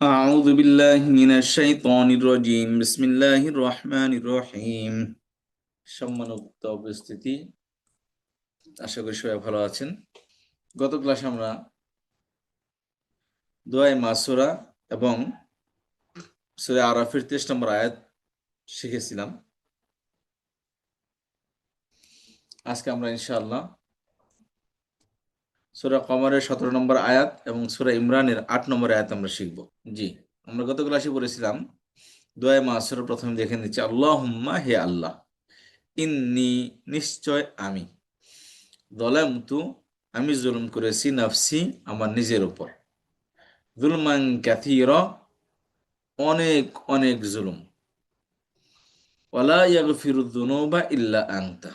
أعوذ بالله من الشيطان الرجيم بسم الله الرحمن الرحيم সম্মানিত উপস্থিতি, আশা করি সবাই ভালো আছেন। গত ক্লাসে আমরা দোয়া মাসুরা এবং সূরা আরাফের 23 নম্বর আয়াত শিখেছিলাম। আজকে আমরা ইনশাআল্লাহ সূরা কমরের 17 নম্বর আয়াত এবং সূরা ইমরানের 8 নম্বর আয়াত আমরা শিখব। জি, আমরা গত ক্লাসে পড়েছিলাম দোয়া মাসুরা। প্রথমে দেখে নিচ্ছি, আল্লাহুম্মা, হে আল্লাহ, ইন্নি, নিশ্চয় আমি, যলামতু, আমি জুলুম করেছি, নাফসি, আমার নিজের উপর, যুলমান কাসীরা, অনেক অনেক জুলুম, ওয়ালা ইয়াগফিরুয যুনুবা ইল্লা আনতা,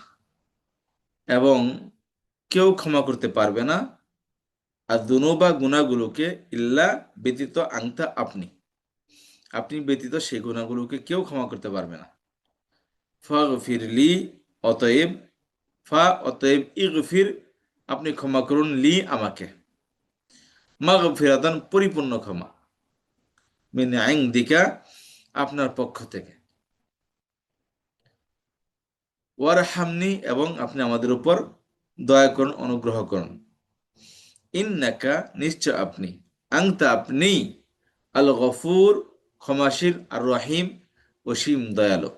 এবং কেউ ক্ষমা করতে পারবে না আর যুনুবা, গুনাহগুলোকে, ইল্লা, ব্যতীত, আনতা, আপনি, আপনি ব্যতীত সেই গুনাহগুলোকে কেউ ক্ষমা করতে পারবে না। ফাগফিরলি, অতএব, অতএব, ইগফির, আপনি ক্ষমা করুন, লি, আমাকে, মাগফিরাতান, পরিপূর্ণ ক্ষমা, মিন ইনদিকা, আপনার পক্ষ থেকে, ওয়ারহামনি, এবং আপনি আমাদের উপর দয়া করুন, অনুগ্রহ করুন, ইন্নাকা, নিশ্চয় আপনি, আংতা, আপনি, আল গফুর, ক্ষমাশীল, আর রহিম, অসীম দয়ালু।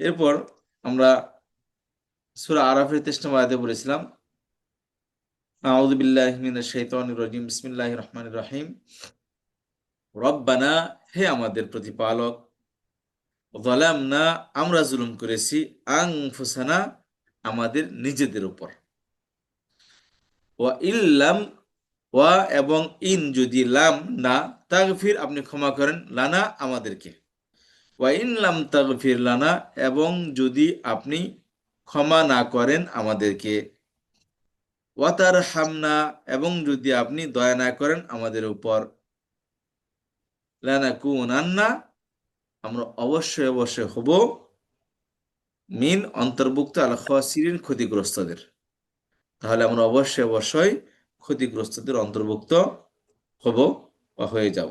এরপর আমরা সূরা আরাফের 23 নম্বর আয়াতে পড়েছিলাম, আউযু বিল্লাহি মিনাশ শাইতানির রাজিম, বিসমিল্লাহির রহমানির রহিম, রব্বানা, হে আমাদের প্রতিপালক, যালামনা, আমরা জুলুম করেছি, আনফুসানা, আমাদের নিজেদের উপর, ওয়া ইল্লাম, ওয়া এবং ইন, যদি, লাম, না, তাগফির, আপনি ক্ষমা করেন, লানা, আমাদেরকে, ওয়া ইন লাম তাগফির লানা, এবং যদি আপনি ক্ষমা না করেন আমাদেরকে, ওয়া তারহামনা, এবং যদি আপনি দয়া না করেন আমাদের উপর, লানাকুনান্না, আমরা অবশ্যই অবশ্যই হব, মিন, অন্তর্ভুক্ত, আল খাসিরিন, ক্ষতিগ্রস্তদের, তাহলে আমরা অবশ্যই অবশ্যই ক্ষতিগ্রস্তদের অন্তর্ভুক্ত হব বা হয়ে যাব।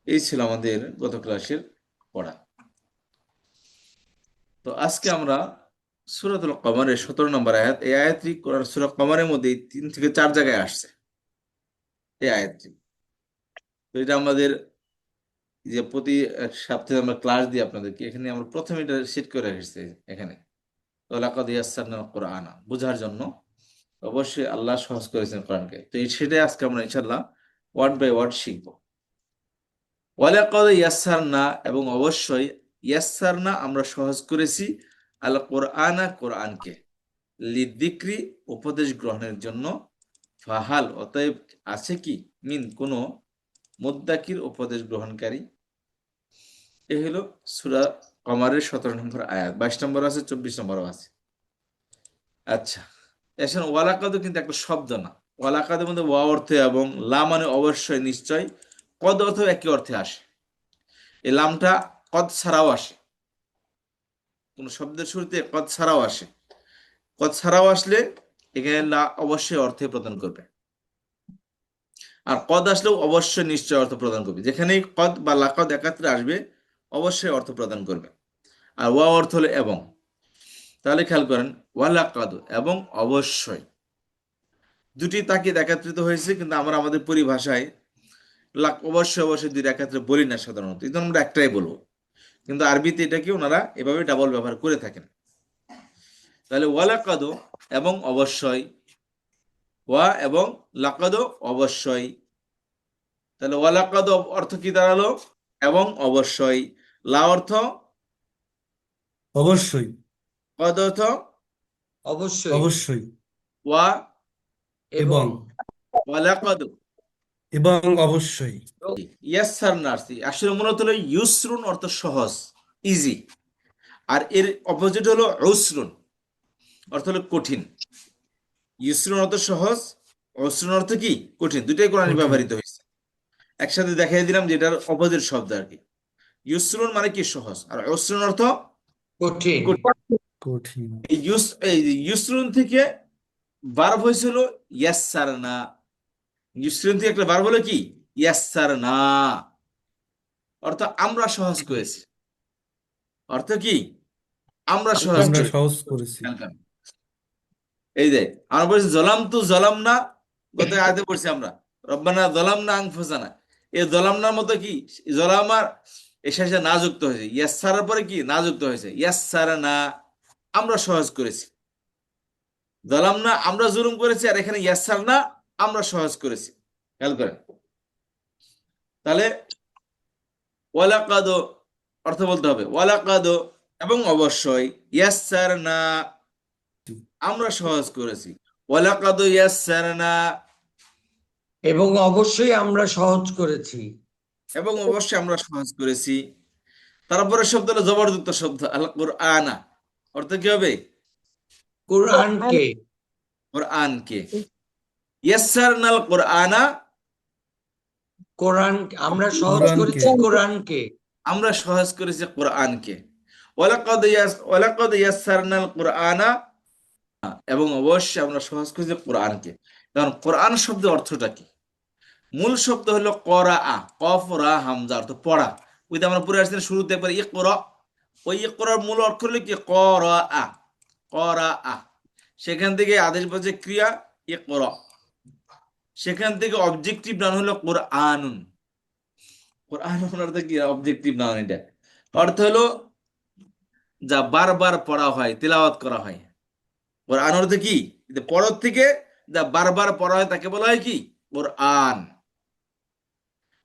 এই ছিল আমাদের গত ক্লাসের পড়া। তো আজকে আমরা সূরাতুল কমরের 17 নম্বর আয়াত, এই আয়াতটি সূরা কমরের মধ্যে 3 থেকে 4 জায়গায় আসছে এই আয়াতটি। তো এটা আমাদের যে প্রতি সপ্তাহে আমরা ক্লাস দিই আপনাদেরকে, এখানে আমরা প্রথমে এটা সেট করে রেখেছি এখানে, লাকাদ ইয়াসসারনাল কুরআনা, বোঝার জন্য। অবশ্যই আল্লাহ সহজ করেছেন কোরআনকে। তো সেটাই আজকে আমরা ইনশাআল্লাহ ওয়ার্ড বাই ওয়ার্ড শিখবো। ওয়ালাকাদ ইয়াসসারনা, এবং অবশ্যই, ইয়াসসারনা, আমরা সহজ করেছি, আল কোরআনা, কোরআনকে, লিযিকরি, উপদেশ গ্রহণের জন্য, ফাহাল, অতএব আছে কি, মিন, কোন, মুদ্দাকির, উপদেশ গ্রহণকারী। এ হলো সূরা কমারের 17 নম্বর আয়াত। 22 নম্বর আছে, 24 নম্বরও আছে। আচ্ছা, এখন ওয়ালাকাদও কিন্তু একটা শব্দ না। ওয়ালাকাদের মধ্যে ওয়া অর্থে এবং লা মানে অবশ্যই, নিশ্চয়, কদ অর্থ একই অর্থে আসে। এই লামটা কদ ছাড়াও আসে, কোন শব্দের শুরুতে কদ ছাড়াও আসে। কদ ছাড়াও আসলে এখানে লা অবশ্যই অর্থে প্রদান করবে, আর কদ আসলেও অবশ্যই নিশ্চয় অর্থ প্রদান করবে। যেখানেই কদ বা লাকদ একাত্রে আসবে অবশ্যই অর্থ প্রদান করবে। আর ওয়া অর্থ হলো এবং। তাহলে খেয়াল করেন, ওয়ালাকাদ, এবং অবশ্যই, দুটি তাকিদ একাত্রিত হয়েছে, কিন্তু আমরা আমাদের পরিভাষায় অবশ্যই অবশ্যই দুই একাত্রে বলি না সাধারণত, কিন্তু আমরা একটাই বলবো। কিন্তু আরবিতে এটাকে ওনারা এভাবে ডাবল ব্যবহার করে থাকেন। তাহলে ওয়ালাকাদ, এবং অবশ্যই, ওয়া এবং লাকাদ, অবশ্যই। তাহলে ওয়ালাকাদ অর্থ কি দাঁড়ালো, এবং অবশ্যই, লা অর্থ, অবশ্যই, কদ অর্থ, অবশ্যই, অবশ্যই, ওয়া, এবং এবং ওয়ালাকাদ। এবং অবশ্যই। ইয়াসসার নার্সি আসলে মূলত হলো ইউসরুন অর্থ সহজ, ইজি। আর এর অপোজিট হলো উসরুন, অর্থ হলো কঠিন। ইউসরুন অর্থ সহজ, উসরুন অর্থ কি, কঠিন। দুটাই কোরআনে কঠিন। ব্যবহৃত হয়েছে। একসাথে দেখাই দিলাম যে এটার অপোজিট শব্দ আর কি। ইউসরুন মানে কি, সহজ, আর উসরুন অর্থ কঠিন। কঠিন। কঠিন। এই ইউসরুন থেকে ভার্ব হয়েছিল ইয়াসসারনা, ইউসরিন থেকে একটা বার বলে কি ইয়াসসারনা, অর্থ আমরা সহজ করেছি। অর্থ কি আমরা সহজ আমরা করেছি। সহজ করেছি। এই যে আমরা বলছি জলাম তু জলাম না, গত আয়াতে পড়ছি আমরা রব্বানা জলাম না আনফুসানা। এই জলামনার মতো কি জলামার এর শেষে না যুক্ত হয়েছে, ইয়াসসারের পরে কি না যুক্ত হয়েছে, ইয়াসসারনা আমরা সহজ করেছি। জলাম না আমরা জুলুম করেছি, আর এখানে ইয়াসসারনা আমরা সহজ করেছি। খেয়াল করেন তাহলে ওয়ালাকাদ অর্থ বলতে হবে ওয়ালাকাদ, এবং অবশ্যই ইয়াসসারনা আমরা সহজ করেছি, ওয়ালাকাদ ইয়াসসারনা এবং অবশ্যই আমরা সহজ করেছি। এবং অবশ্যই আমরা সহজ করেছি। তারপরে শব্দ হলো জবরযুক্ত শব্দ আল কুরআনা, অর্থ কি হবে কোরআনকে কোরআনকে। ইয়াসসারনাল কুরআনা কোরআন আমরা সহজ কোরআনকে করেছি কোরআনকে। আমরা সহজ করেছি কোরআনকে। ওয়ালাকাদ ইয়াসসারনাল কুরআনা এবং অবশ্যই আমরা সহজ করেছি কোরআনকে। কারণ কোরআন শব্দের অর্থটা কি? মূল শব্দ হলো করা, কফ রা হামজা, অর্থ পড়া। ওই যে আমরা পড়ে আসছি না শুরুতে একবার ইকরা, ওই ইকরার মূল অর্থ হলো কি করা, করা। সেখান থেকে আদেশ বলছে ক্রিয়া ইকরা, সেখান থেকে অবজেক্টিভ নাউন হলো কোরআনুন। কোরআনুন অর্থ কি অবজেক্টিভ নাউন, এটা অর্থ হলো যা বারবার পড়া হয়, তেলাওয়াত করা হয়। কোরআন অর্থ কি পড়ার থেকে যা বারবার পড়া হয় তাকে বলা হয় কি কোরআন।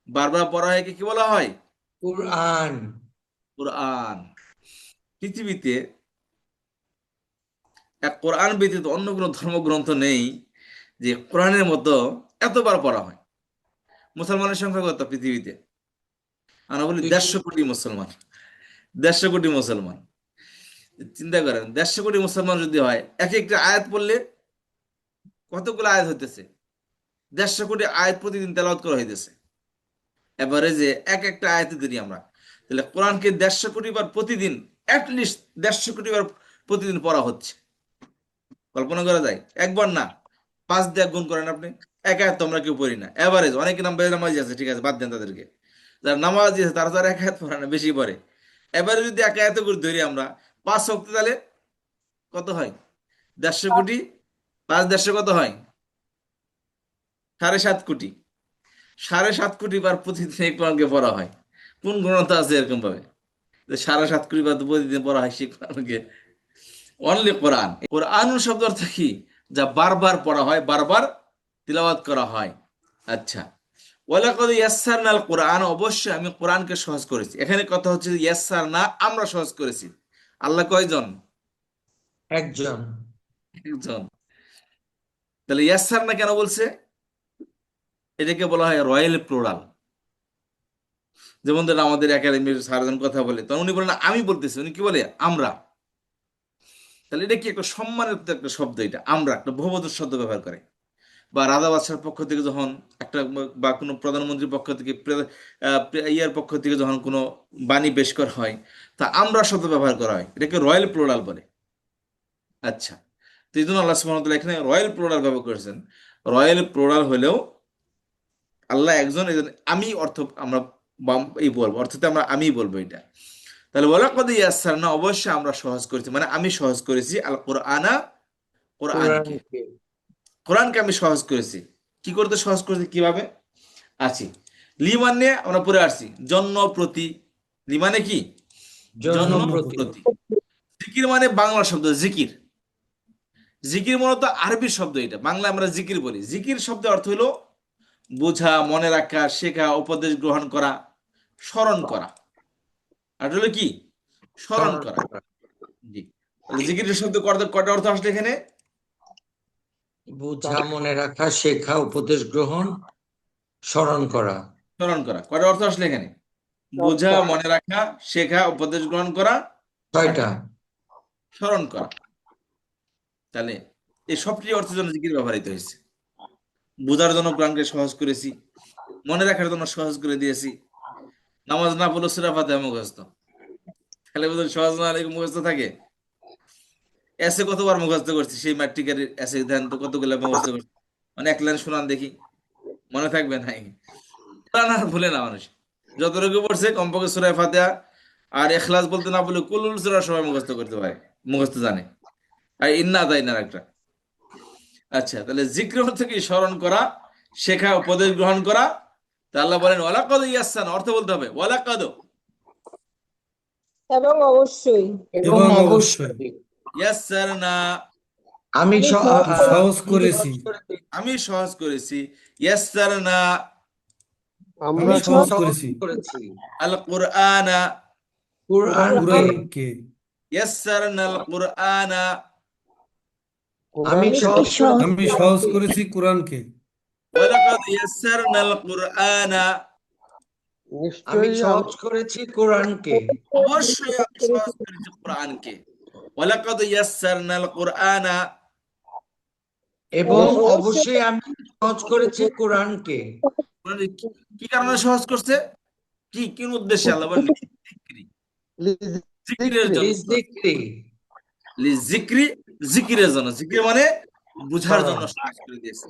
বারবার পড়া হয় কি বলা হয় কোরআন কোরআন। পৃথিবীতে এক কোরআন ব্যতীত অন্য কোনো ধর্মগ্রন্থ নেই যে কোরআনের মতো এতবার পড়া হয়। মুসলমানের সংখ্যা কত পৃথিবীতে? আমরা বলি 150 কোটি মুসলমান। 150 কোটি মুসলমান, চিন্তা করেন 150 কোটি মুসলমান যদি হয়, এক একটা আয়াত পড়লে কতগুলো আয়াত হইতেছে? 150 কোটি আয়াত প্রতিদিন তেলাওয়াত করা হইতেছে। এবারে যে এক একটা আয়াতে ধরি আমরা, তাহলে কোরআনকে 150 কোটি বার প্রতিদিন, অ্যাটলিস্ট 150 কোটি বার প্রতিদিন পড়া হচ্ছে। কল্পনা করা যায়? একবার না, 5 দিয়ে গুণ করেন আপনি। এক আয়াত তো আমরা কেউ পড়ি না, এভারেজ। অনেকে নামাজি আছে, ঠিক আছে, বাদ দেন তাদেরকে। যারা নামাজি আছে তারা তো আর এক আয়াত পড়ে না, বেশি পড়ে। এবারে যদি এক আয়াত করে ধরি আমরা 5 ওয়াক্ত, তাহলে কত হয়? 150 কোটি 5 150 কত হয়? 7.5 কোটি। 7.5 কোটি বার প্রতিদিন এই কোরআনকে পড়া হয়। কোন গ্রন্থ আছে এরকম ভাবে যে 7.5 কোটি বার প্রতিদিন পড়া হয় সেই কোরআনকে? অনলি কোরআন। কোরআন শব্দ অর্থ কি? যা বারবার পড়া হয়, বারবার তিলাওয়াত করা হয়। আচ্ছা, ওয়ালাকাদ ইয়াসসারনাল কোরআন, অবশ্যই আমি কোরআনকে সহজ করেছি। এখানে কথা হচ্ছে যে ইয়াসসারনা আমরা সহজ করেছি। আল্লাহ কয়জন? একজন। একজন। তাহলে ইয়াসসারনা কেন বলছে? এটাকে বলা হয় রয়্যাল প্লুরাল। যেমন ধরেন আমাদের একাডেমির স্যারজন কথা বলে, তখন উনি বলেন আমি বলতেছি, উনি কি বলে আমরা। তাহলে এটা কি একটা সম্মানের তো একটা শব্দ, এটা আমরা একটা বহুবচন শব্দ ব্যবহার করে। বা রাজা বাদশার পক্ষ থেকে যখন একটা, বা কোনো প্রধানমন্ত্রীর পক্ষ থেকে ইয়ার পক্ষ থেকে যখন কোনো বাণী পেশ করা হয়, তা আমরা শব্দ ব্যবহার করা হয়, এটাকে রয়্যাল প্লুরাল বলে। আচ্ছা, তো এই জন্য আল্লাহ সুবহানাহু ওয়া তাআলা এখানে রয়্যাল প্লুরাল ব্যবহার করেছেন। রয়্যাল প্লুরাল হলেও আল্লাহ একজন, এই জন্য আমি অর্থ আমরা এই বলবো, অর্থতে আমরা আমি বলবো এটা। তাহলে ওয়ালাকাদ ইয়াসসারনা, অবশ্যই আমরা সহজ করেছি, মানে আমি সহজ করেছি আল কোরআনা, কোরআনকে। কোরআনকে কোরআনকে আমি সহজ করেছি। কি করতে সহজ করেছি, কিভাবে? আছি লিমান নিয়ে আমরা পড়ে আসছি, জন্য প্রতি। লিমানে কি? জন্য জনপ্রতি প্রতি। জিকির মানে বাংলা শব্দ জিকির। জিকির মূলত আরবি শব্দ, এটা বাংলা আমরা জিকির বলি। জিকির শব্দের অর্থ হলো বোঝা, মনে রাখা, শেখা, উপদেশ গ্রহণ করা, স্মরণ করা। আর হলো কি স্মরণ স্মরণ করা। করা। জি, তাহলে জিকিরের শব্দ কয়টা অর্থ আসলে এখানে? বোঝা, মনে রাখা, শেখা, উপদেশ গ্রহণ, স্মরণ করা। স্মরণ করা কয়টা অর্থ আসলে এখানে? বোঝা, মনে রাখা, শেখা, উপদেশ গ্রহণ করা, 6টা। স্মরণ করা। তাহলে এই সবটি অর্থের জন্য জিকির ব্যবহৃত হয়েছে। বোঝার জন্য কোরআনকে সহজ করেছি, মনে রাখার জন্য সহজ করে দিয়েছি। নামাজ না পড়লে সূরা ফাতিহা মুখস্থ, তাহলে বোধহয় সহজ না হলে মুখস্থ থাকে। এসে কতবার মুখস্থ করছি, সেই ম্যাট্রিকের এসে ধ্যান তো কতগুলো মুখস্থ করছি, মানে এক লাইন শোনান দেখি। মনে থাকবে নাই, কোরআন আর ভুলে না মানুষ। যতটুকু পড়ছে কমপক্ষে সূরা ফাতিহা আর ইখলাস বলতে না বলে কুল সূরা সবাই মুখস্থ করতে পারে, মুখস্থ জানে। আর ইন্না আতাইনার একটা। আচ্ছা, তাহলে জিক্র অর্থ কি? স্মরণ করা, শেখা, উপদেশ গ্রহণ করা। তা আল্লাহ বলেন ওয়ালাকাদ ইয়াসসারনা, অর্থ বলতে হবে ওয়ালাকাদ এবং অবশ্যই এবং এবং অবশ্যই অবশ্যই ইয়াসসারনা, আমি সহজ করেছি। আমি সহজ করেছি। ইয়াসসারনা আমি আমরা সহজ সহজ করেছি করেছি আল কুরআনা, কুরআনকে। কুরআনকে। ইয়াসসারনা আল কুরআনা, আমি সহজ আমি সহজ করেছি কুরআনকে। ওয়ালাকাদ ইয়াসসারনা আল কুরআনা, আমি সহজ করেছি কোরআনকে। অবশ্যই আমি সহজ করেছি কোরআনকে। ওয়ালাকাদ ইয়াসসারনা আল কুরআনা, এবং অবশ্যই আমি সহজ করেছি কোরআনকে। মানে কি কারণে সহজ করছে? কি কোন উদ্দেশ্যে? আল্লাহ বলেন জিকিরের জন্য। লিযিকরি, লিজিক্রি, জিকিরের জন্য। জিকির মানে বুঝার জন্য সহজ করে দিয়েছে।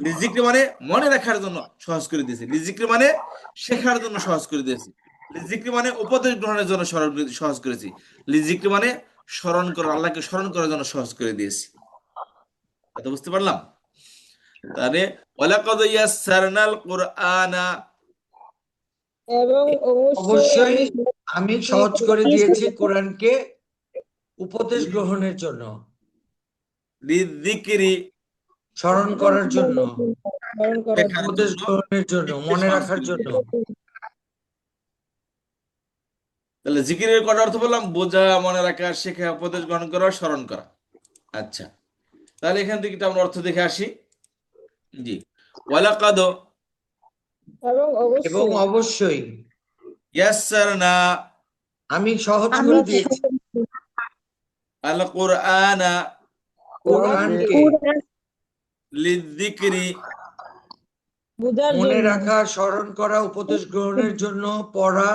লিজিক্রি মানে মনে রাখার জন্য সহজ করে দিয়েছে। লিজিক্রি মানে শেখার জন্য সহজ করে দিয়েছে। লিজিক্রি মানে উপদেশ গ্রহণের জন্য সহজ করেছি। লিজিক্রি মানে স্মরণ করা, আল্লাহকে স্মরণ করার জন্য সহজ করে দিয়েছি। কথা বুঝতে পারলাম? তাহলে ওয়ালাকাদ ইয়াসসারনাল কুরআনা, এবং অবশ্যই আমি সহজ করে দিয়েছি কোরআনকে উপদেশ গ্রহণের জন্য, লিজিক্রি স্মরণ করার জন্য, স্মরণ করার শেখার উপদেশ জন্য, গ্রহণের জন্য, মনে রাখার জন্য। তাহলে জিকিরের কটা অর্থ বললাম? বোঝা, মনে রাখা, শেখা, উপদেশ গ্রহণ করা, স্মরণ করা। আচ্ছা, তাহলে এখান থেকে আমরা অর্থ দেখে আসি। জি, ওয়ালাকাদ এবং এবং অবশ্যই অবশ্যই ইয়াসসারনা আমি সহজ করে দিয়েছি আল কুরআনা কোরআনকে লিযিকরি, বুঝার মনে জন্য রাখা, স্মরণ করা, উপদেশ গ্রহণের জন্য, পড়া,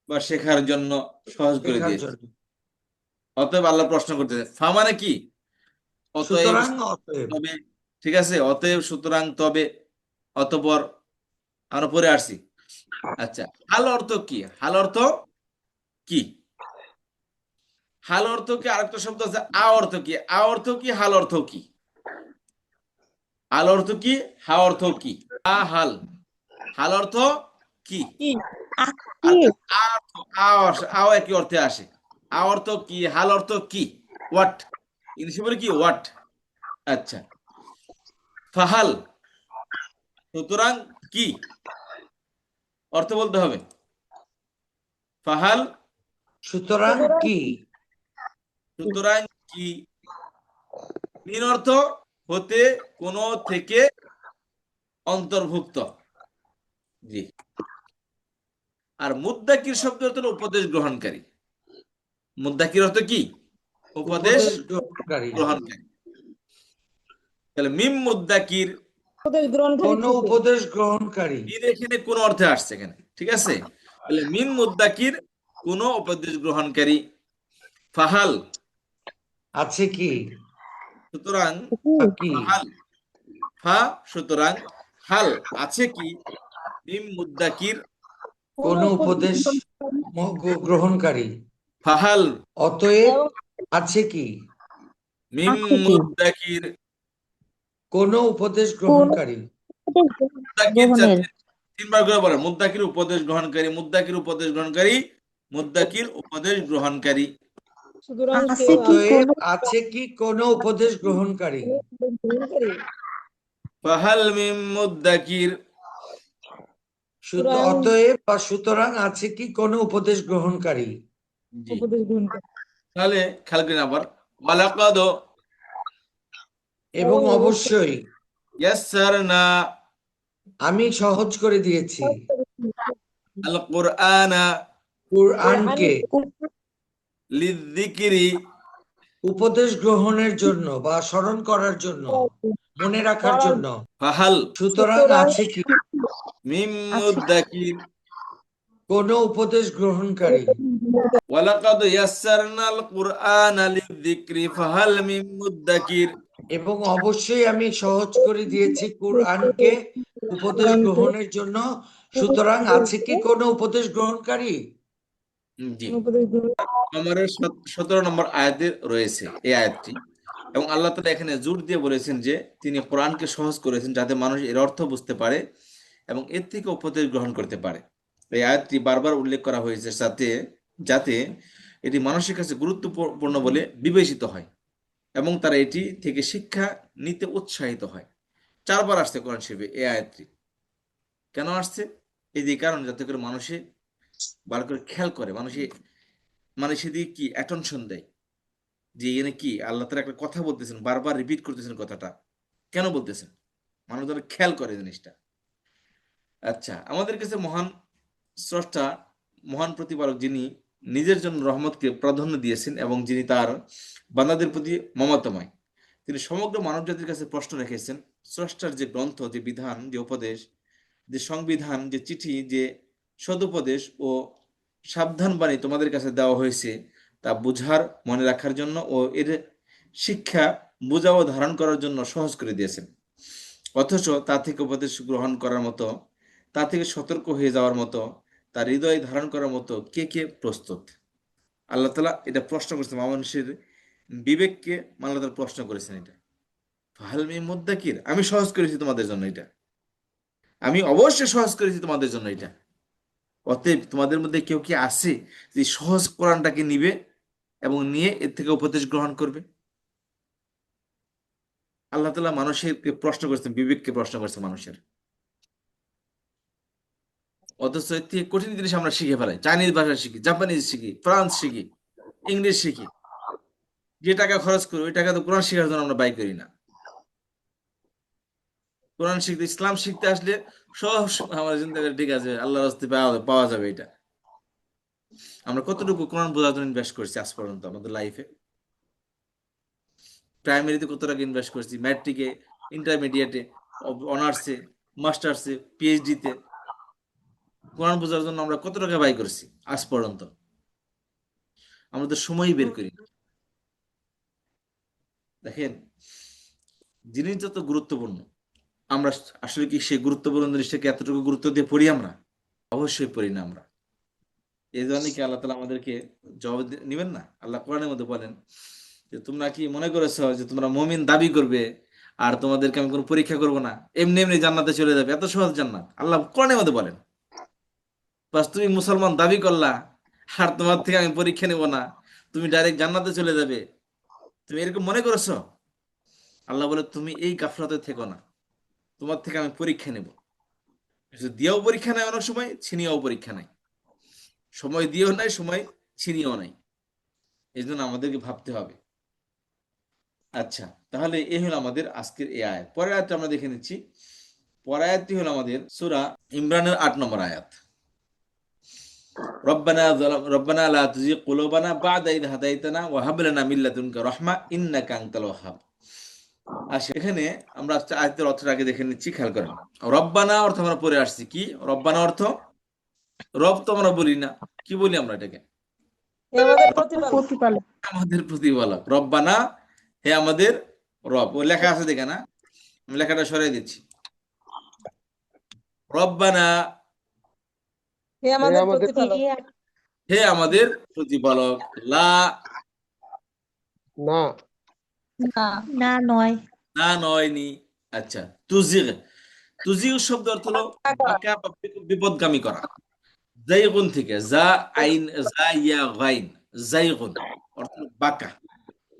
বা শেখার জন্য সহজ করে শেখার দিয়েছে। জন্য। অতএব আল্লাহ প্রশ্ন করতেছে, ফা মানে কি? অতএব, সুতরাং অতএব, তবে, ঠিক আছে, অতএব, সুতরাং, তবে, অতঃপর, আমরা পরে আসছি। আচ্ছা, হাল অর্থ কি? হাল অর্থ কি? হাল অর্থ কি? আরেকটা শব্দ আছে আ অর্থ কি? আ অর্থ কি? হাল অর্থ কি? হাল অর্থ কি? হা অর্থ কি? আ হাল, হাল অর্থ কি? কি আচ্ছা, আ অর্থ, আও একই অর্থে আসে। আ অর্থ কি? হাল অর্থ কি? হোয়াট, ইংলিশে বলে কি? হোয়াট। আচ্ছা, ফাহাল, সুতরাং কি অর্থ বলতে হবে? ফাহাল, সুতরাং কি? সুতরাং কি? তিন অর্থ হতে, কোন, থেকে, অন্তর্ভুক্ত। জি। আর মুদ্দাকির শব্দ অর্থ হলো উপদেশ গ্রহণকারী। মুদ্দাকির অর্থ কি? উপদেশ উপদেশ গ্রহণকারী। গ্রহণকারী। তাহলে মিম মুদ্দাকির, উপদেশ গ্রহণকারী কোন থেকে। উপদেশ গ্রহণকারী। এর এখানে কোন অর্থে আসছে এখানে, ঠিক আছে? তাহলে মিম মুদ্দাকির, কোন উপদেশ গ্রহণকারী। ফাহাল, আছে কি? সুতরাং, কি? ফাহাল, ফা, সুতরাং, হাল, আছে কি? মিম মুদ্দাকির, কোন উপদেশ গ্রহণকারী। ফাহাল, অতএব আছে কি? মিম মুদ্দাকির, কোন উপদেশ গ্রহণকারী। মুদ্দাকির তিনবার করে বলেন, মুদ্দাকির উপদেশ গ্রহণকারী, মুদ্দাকির উপদেশ গ্রহণকারী, মুদ্দাকির উপদেশ গ্রহণকারী। সুতরাং অতএব আছে কি কোন উপদেশ গ্রহণকারী। ফাহাল মিম মুদ্দাকির, অতএব বা সুতরাং আছে কি কোন উপদেশ গ্রহণকারী। জি। উপদেশ গ্রহণকারী। তাহলে খেয়াল করেন আবার, ওয়ালাকাদ এবং অবশ্যই ইয়াসসারনা আমি সহজ করে দিয়েছি আল কুরআনা কোরআনকে লিযিকরি, উপদেশ গ্রহণের জন্য বা স্মরণ করার জন্য, মনে রাখার জন্য। ফাহাল সুতরাং আছে কি মিম মুদ্দাকির, কোন উপদেশ গ্রহণকারী। ওয়ালাকাদ ইয়াসসারনাল কুরআনা লিযিকরি ফাহাল মিম মুদ্দাকির। এবং অবশ্যই আমি সহজ করে দিয়েছি কোরআনকে উপদেশ গ্রহণের জন্য। সুতরাং আছে কি কোনো উপদেশ গ্রহণকারী? জি, উপদেশ গ্রহণ কমরের 17 নম্বর আয়াতে রয়েছে এই আয়াতটি, এবং আল্লাহ তাআলা এখানে জোর দিয়ে বলেছেন যে তিনি কোরআনকে সহজ করেছেন যাতে মানুষ এর অর্থ বুঝতে পারে এবং এর থেকে উপদেশ গ্রহণ করতে পারে। এই আয়াতটি বারবার উল্লেখ করা হয়েছে যাতে যাতে এটি মানুষের কাছে গুরুত্বপূর্ণ বলে বিবেচিত হয় এবং তারা এটি থেকে শিক্ষা নিতে উৎসাহিত হয়। 4বার আসছে কোরআন শরীফে এই আয়াতটি। কেন আসছে? এই যে কারণ, যাতে করে মানুষে ভালো করে খেয়াল করে, মানে সেদিকে কি অ্যাটেনশন দেয় যে এখানে কি আল্লাহ তাআলা একটা কথা বলতেছেন, বারবার রিপিট করতেছেন কথাটা, কেন বলতেছেন, মানুষ যেন খেয়াল করে জিনিসটা। আচ্ছা, আমাদের কাছে মহান স্রষ্টা, মহান প্রতিপালক, যিনি নিজের জন্য রহমতকে প্রাধান্য দিয়েছেন এবং যিনি তার বান্দাদের প্রতি মমতাময়, তিনি সমগ্র মানব জাতির কাছে প্রশ্ন রেখেছেন স্রষ্টার যে গ্রন্থ, যে বিধান, যে উপদেশ, যে সংবিধান, যে চিঠি, যে সদুপদেশ ও সাবধান বাণী তোমাদের কাছে দেওয়া হয়েছে তা বুঝার, মনে রাখার জন্য ও এর শিক্ষা বোঝা ও ধারণ করার জন্য সহজ করে দিয়েছেন। অথচ তা থেকে উপদেশ গ্রহণ করার মতো, তা থেকে সতর্ক হয়ে যাওয়ার মতো, তার হৃদয় ধারণ করার মতো কে কে প্রস্তুত? আল্লাহ তাআলা এটা প্রশ্ন করেছেন, মানুষের বিবেককে আল্লাহ তাআলা প্রশ্ন করেছেন এটা। ফাহাল মিন মুদ্দাকির, আমি সহজ করেছি তোমাদের জন্য এটা, আমি অবশ্যই সহজ করেছি তোমাদের জন্য এটা। অতএব তোমাদের মধ্যে কেউ কি আছে যে সহজ কোরআনটাকে নিবে এবং নিয়ে এর থেকে উপদেশ গ্রহণ করবে? আল্লাহ তাআলা মানুষের প্রশ্ন করেছেন, বিবেককে প্রশ্ন করেছেন মানুষের। অথচ এর থেকে কঠিন জিনিস আমরা শিখে ফেলাই, চাইনিজ ভাষা শিখি, জাপানিজ শিখি, ফ্রান্স শিখি, ইংলিশ শিখি, যে টাকা খরচ করি ওই টাকা তো কোরআন শেখার জন্য আমরা ব্যয় করি না। কোরআন শিখতে, ইসলাম শিখতে আসলে সব আমার চিন্তা করি ঠিক আছে আল্লাহর রাস্তায় পাওয়া যাবে এটা। আমরা কতটুকু কোরআন বোঝার জন্য ইনভেস্ট করছি আজ পর্যন্ত আমাদের লাইফে? প্রাইমারিতে কত টাকা ইনভেস্ট করছি, ম্যাট্রিকে, ইন্টারমিডিয়েটে, অনার্সে, মাস্টার্সে, পিএইচডিতে কোরআন বোঝার জন্য আমরা কত টাকা ব্যয় করছি আজ পর্যন্ত? আমরা তো সময়ই বের করি না। দেখেন, জিনিস যত গুরুত্বপূর্ণ, আমরা আসলে কি সেই গুরুত্বপূর্ণ জিনিসটাকে এতটুকু গুরুত্ব দিয়ে পড়ি আমরা? অবশ্যই পড়ি না আমরা। এই জন্য কি আল্লাহ তাআলা আমাদেরকে জবাব নিবেন না? আল্লাহ কোরআনের মধ্যে বলেন যে তোমরা কি মনে করেছো যে তোমরা মুমিন দাবি করবে আর তোমাদেরকে আমি কোনো পরীক্ষা করব না, এমনি এমনি জান্নাতে চলে যাবে, এত সহজ জান্নাত? আল্লাহ কোরআনের মধ্যে বলেন। বাস তুমি মুসলমান দাবি করলা আর তোমার থেকে আমি পরীক্ষা নেব না, তুমি ডাইরেক্ট জান্নাতে চলে যাবে, তুমি এরকম মনে করেছো? আল্লাহ বলে তুমি এই গাফলাতে থেকো না, তোমার থেকে আমি পরীক্ষা নেব। দিয়েও পরীক্ষা নেয়, অনেক সময় ছিনিয়েও পরীক্ষা নেয়, সময় দিয়েও নাই, সময় ছিনিয়েও নাই। এই জন্য আমাদেরকে ভাবতে হবে। আচ্ছা, তাহলে এই হলো আমাদের আজকের এই আয়াত। পরের আয়াতটা আমরা দেখে নিচ্ছি। পরের আয়াতটি হলো আমাদের সূরা ইমরানের 8 নম্বর আয়াত। রব্বানা লা তুজিগ কুলুবানা বা'দা ইয হাদাইতানা ওয়া হাব লানা মিন লাদুনকা রাহমা ইন্নাকা আনতাল ওয়াহ্হাব। আর সেখানে আমরা আয়াতের অর্থটা আগে দেখে নিচ্ছি, খেয়াল করেন। রব্বানা অর্থ আমরা পড়ে আসছি কি? রব্বানা অর্থ, রব তো আমরা বলি না, কি বলি আমরা এটাকে? হে আমাদের প্রতিপালক। আমাদের প্রতিপালক। রব্বানা, হে আমাদের রব। ও লেখা আছে দেখে না, আমি লেখাটা সরিয়ে দিচ্ছি। রব্বানা, হে আমাদের প্রতিপালক। হে আমাদের প্রতিপালক। লা, না না নয়। না নয়নি। আচ্ছা, তুজিগ, তুজিগ শব্দ অর্থ হলো বাঁকা বা বিপদগামী করা। জাইগুন থেকে, জা আইন, জা ইয়া গাইন, জাইগুন অর্থ হলো বাঁকা।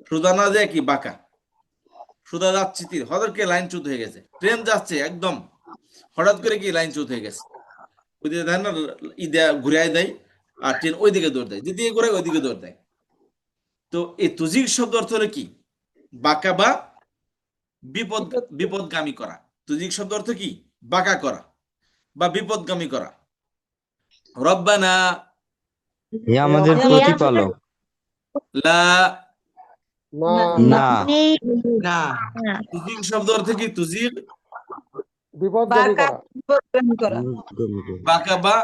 সুদা না যায় কি বাঁকা, সুদা যাচ্ছে তীর, হঠাৎ করে লাইন চ্যুত হয়ে গেছে, ট্রেন যাচ্ছে একদম, হঠাৎ করে কি লাইন চ্যুত হয়ে গেছে, ওইদিকে দেয় না, ঘুরাই দেয় আর ট্রেন ওইদিকে দৌড় দেয়, যেদিকে ঘুরায় ওইদিকে দৌড় দেয়। তো এই তুজিগ শব্দ অর্থ হলো কি? বাঁকা বা বিপদগামী করা। তুজিগ শব্দ অর্থ কি? বাঁকা করা বা বিপদগামী করা। রব্বানা, হে আমাদের প্রতিপালক। লা, না নেই। না, তুজিগ শব্দ অর্থ কি? তুজিগ বিপদগামী করা বিপদগামী করা। বাঁকা বা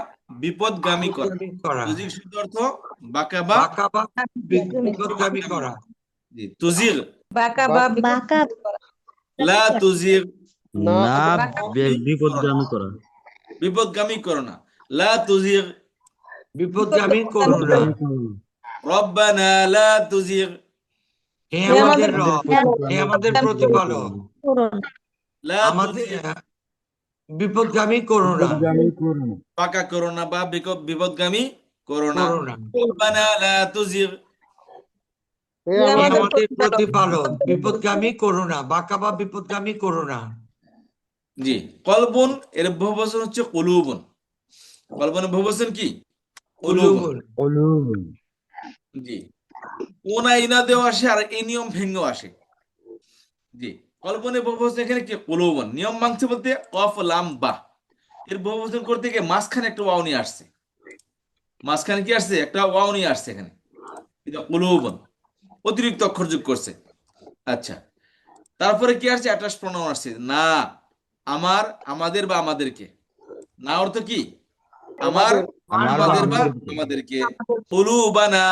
বিপদগামী করা। বিপদগামী করা, তুজিগ শব্দ অর্থ বাঁকা বা বাঁকা বা বিপদগামী করা। জি, তুজিগ বাঁকা বা বাঁকা বিপদগামী করা। লা তুজিগ, না না বিপদগামী করা। বিপদগামী করো না। লা তুজিগ, বিপদগামী করো না। রব্বানা লা তুজিগ, হে হে আমাদের আমাদের রব, হে আমাদের প্রতিপালক, লা আমাদের তুজিগ, বিপদগামী করো না, পাকা করো না বা বিপদগামী করো না। করো না। রব্বানা লা তুজিগ, হে হে হে আমাদের আমাদের প্রতিপালক, বিপদগামী করো না, বাঁকা বা বিপদগামী করো না। জি। কলবুন এর বহুবচন হচ্ছে কুলুবুন। কলবুনের বহুবচন কি? কুলুবুন। উলুবুল। জি। কোনা ইনা দেওয়া আসে আর এই নিয়ম ভেঙ্গেও আসে। জি। কল্পনে বহুবচন এখানে কি কুলুবুন, নিয়ম ভাঙছে বলতে কফ লাম বা, এর বহুবচন করতে গিয়ে মাঝখানে একটা ওয়াও নিয়ে আসছে। মাঝখানে কি আসছে? একটা ওয়াও নিয়ে আসছে এখানে, এটা কুলুবুন, অতিরিক্ত অক্ষর যোগ করছে। আচ্ছা, তারপরে কি আসছে? অ্যাটাচ প্রোনাউন আসছে, না, আমার, আমাদের বা আমাদেরকে। না অর্থ কি? আমার, আমার বা আমাদের বা আমাদেরকে। আমাদেরকে। কুলুবানা,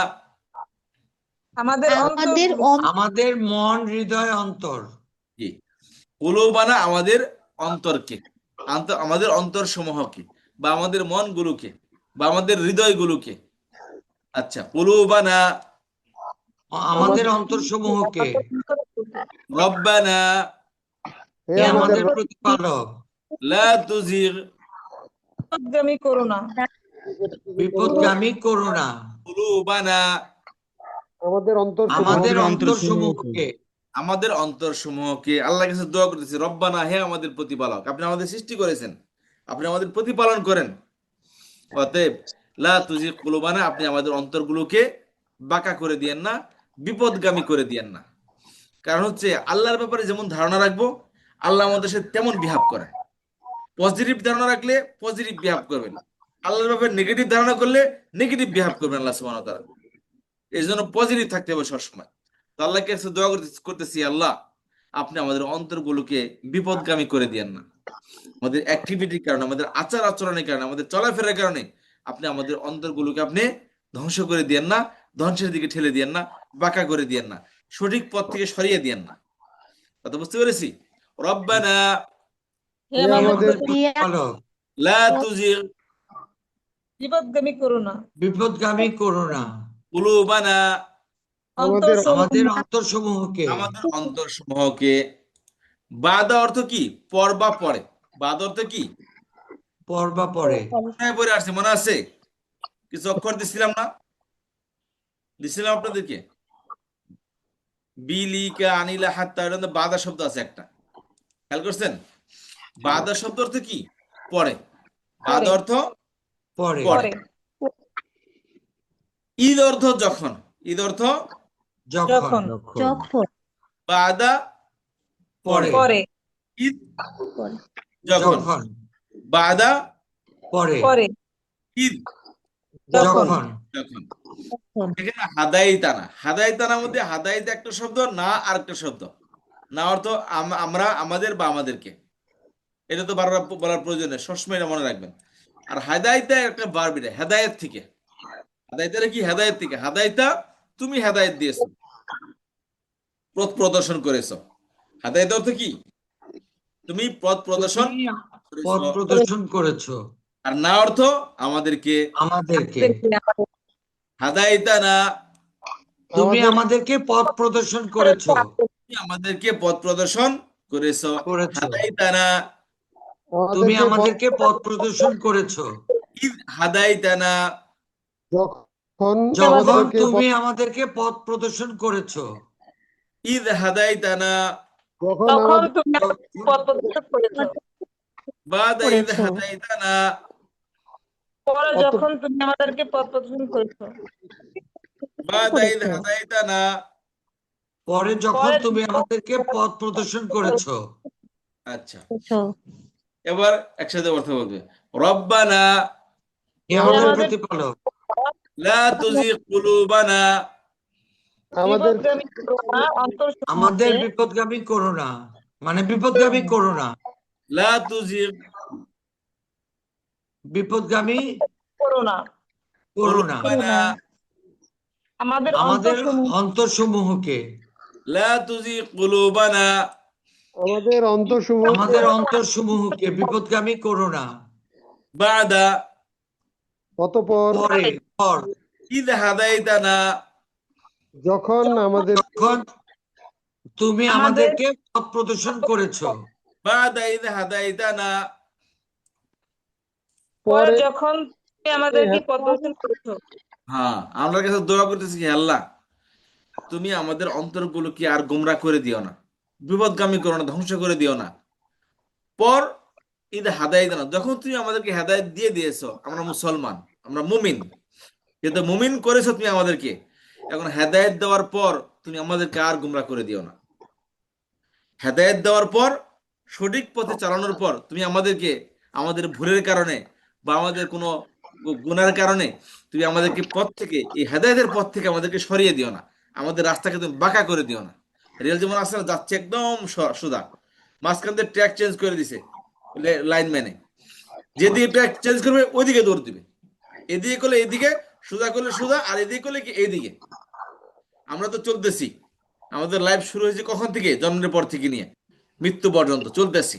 আমাদের আমাদের আমাদের মন, হৃদয়, অন্তর। জি, কুলুবানা আমাদের অন্তরকে, আমাদের অন্তর সমূহকে বা আমাদের মনগুলোকে বা আমাদের হৃদয়গুলোকে। আচ্ছা, কুলুবানা, আমাদের অন্তর সমূহকে। রব্বানা হে হে আমাদের আমাদের প্রতিপালক, লা তুজিগ, বিপদগামী করো না। বিপদগামী করো না, কুলুবানা আমাদের অন্তর আমাদের অন্তর অন্তর সমূহকে। সমূহকে। আমাদের অন্তর সমূহকে। আল্লাহর কাছে দোয়া করতেছি, রব্বানা হে আমাদের প্রতিপালক, আপনি আমাদের সৃষ্টি করেছেন, আপনি আমাদের প্রতিপালন করেন। অতএব লা তুজিগ কুলুবানা, আপনি আমাদের অন্তরগুলোকে বাঁকা করে দিয়েন না, বিপদগামী করে দিয়েন না। কারণ হচ্ছে আল্লাহর ব্যাপারে যেমন ধারণা রাখবো, আল্লাহ আমাদের সাথে তেমন বিহেভ করেন। পজিটিভ ধারণা রাখলে পজিটিভ বিহেভ করবেন, আল্লাহর ব্যাপারে নেগেটিভ ধারণা করলে নেগেটিভ বিহেভ করবেন আল্লাহ সুবহানাহু ওয়া তাআলা। এই জন্য পজিটিভ থাকতে হবে সবসময়। তো আল্লাহকে কাছে দোয়া করতেছি, আল্লাহ আপনি আমাদের অন্তরগুলোকে বিপদগামী করে দিয়েন না। আমাদের অ্যাক্টিভিটির কারণে, আমাদের আচার আচরণের কারণে, আমাদের চলাফেরার কারণে আপনি আমাদের অন্তরগুলোকে আপনি ধ্বংস করে দিয়েন না, ধ্বংসের দিকে ঠেলে দিয়েন না, বাঁকা করে দিয়েন না, সঠিক পথ থেকে সরিয়ে দিয়েন না। কথা বুঝতে পেরেছি? রব্বানা হে হে আমাদের আমাদের প্রতিপালক, লা তুজিগ বিপদগামী করো না। বিপদগামী করো না, কুলুবানা, আমাদের আমাদের অন্তর সমূহকে। আমাদের অন্তর সমূহকে। বাদা অর্থ কি? পর বা পরে। বাদ অর্থ কি? পর বা পরে। কোথায় পরে আসছে মনে আছে? কিছু অক্ষর দিছিলাম না? দিছিলাম আপনাদেরকে, বিলিকা আনিলা হাত্তা, এর মধ্যে বাদা শব্দ আছে একটা, খেয়াল করছেন? বাদা শব্দ অর্থ কি? পরে। বাদ অর্থ পরে। পরে। ঈদ অর্থ যখন। ঈদ অর্থ যখন। যখন বাদা পরে। পরে। ঈদ যখন। যখন। বাদা পরে। ঈদ যখন। যখন। এখানে হাদাইতানা, হাদাইতানার মধ্যে হাদাইতা একটা শব্দ, না আর একটা শব্দ। না অর্থ আমরা, আমাদের বা আমাদেরকে। এটা তো বারবার বলার প্রয়োজন নেই, সবসময় এটা মনে রাখবেন। আর হাদাইতা একটা ভার্ব, এটা হেদায়েত থেকে। হাদাইতাটা কি? হেদায়েত থেকে। হাদাইতা তুমি হেদায়েত দিয়েছো, পথ প্রদর্শন করেছো। হেদায়েত অর্থ কি? তুমি পথ প্রদর্শন তুমি পথ করেছো। প্রদর্শন করেছো আর না অর্থ আমাদেরকে। আমাদেরকে। হাদাইতানা, তুমি আমাদের আমাদেরকে পথ প্রদর্শন করেছো। তুমি আমাদেরকে পথ প্রদর্শন করেছো। করেছো। হাদাইতানা তুমি আমাদেরকে আমাদেরকে পথ প্রদর্শন করেছো ইদ হাদাইতানা, যখন যখন আমাদেরকে তুমি আমাদেরকে পথ প্রদর্শন করেছো। ইদ হাদাইতানা যখন তখন আমাদের তুমি আমাদের পথ প্রদর্শন করেছো। বাদা ইদ হাদাইতানা, পরে যখন তুমি আমাদেরকে পথ প্রদর্শন করেছো। বাদা ইদ হাদাইতানা। পরে যখন পরে তুমি আমাদেরকে পথ প্রদর্শন করেছো। আচ্ছা, এবার একসাথে অর্থ বলবে। রব্বানা হে আমাদের আমাদের প্রতিপালক, লা তুজিগ কুলুবানা, আমাদের বিপদগামী করো না, অন্তর আমাদের সমূহকে। বিপদগামী করো না, মানে বিপদগামী করো না, লা তুজিগ বিপদগামী করো না। করো না, কুলুবানা, আমাদের আমাদের অন্তর সমূহ অন্তর সমূহকে। লা তুজিগ কুলুবানা, আমাদের অন্তরসমূহ আমাদের অন্তরসমূহকে বিপদগামী করো না। বাদা অতঃপর পর ইদ হাদাইতানা যখন আমাদের যখন তুমি আমাদের আমাদেরকে পথ প্রদর্শন করেছো। বাদা ইদ হাদাইতানা পরে পরে যখন তুমি আমাদেরকে পথ প্রদর্শন করেছো। হ্যাঁ, আমরা কাছে দোয়া করতেছি কি আল্লাহ, তুমি আমাদের অন্তরগুলোকে আর গোমরা করে দিও না, বিপদগামী করো না, ধ্বংস করে দিও না। পর ঈদ হাদায়াত, যখন তুমি আমাদেরকে হেদায়েত দিয়ে দিয়েছো, আমরা মুসলমান, আমরা মুমিন, কিন্তু মুমিন করেছো তুমি আমাদেরকে, এখন হেদায়েত দেওয়ার পর তুমি আমাদেরকে আর গোমরা করে দিও না। হেদায়েত দেওয়ার পর, সঠিক পথে চালানোর পর তুমি আমাদেরকে আমাদের ভুলের কারণে বা আমাদের কোনো গুনার কারণে তুমি আমাদেরকে পথ থেকে, এই হেদায়েতের পথ থেকে আমাদেরকে সরিয়ে দিও না, আমাদের রাস্তাকে তুমি বাঁকা করে দিও না। রেল যেমন আসলে যাচ্ছে একদম সোজা, মাঝখান দিয়ে ট্র্যাক চেঞ্জ করে দিছে লাইনম্যানে, যেদিকে ট্র্যাক চেঞ্জ করবে ওইদিকে দৌড় দিবে, এদিকে করলে এদিকে, সোজা করলে সোজা, আর এদিকে করলে কি এইদিকে। আমরা তো চলতেছি, আমাদের লাইফ শুরু হয়েছে কখন থেকে? জন্মের পর থেকে নিয়ে মৃত্যু পর্যন্ত চলতেছি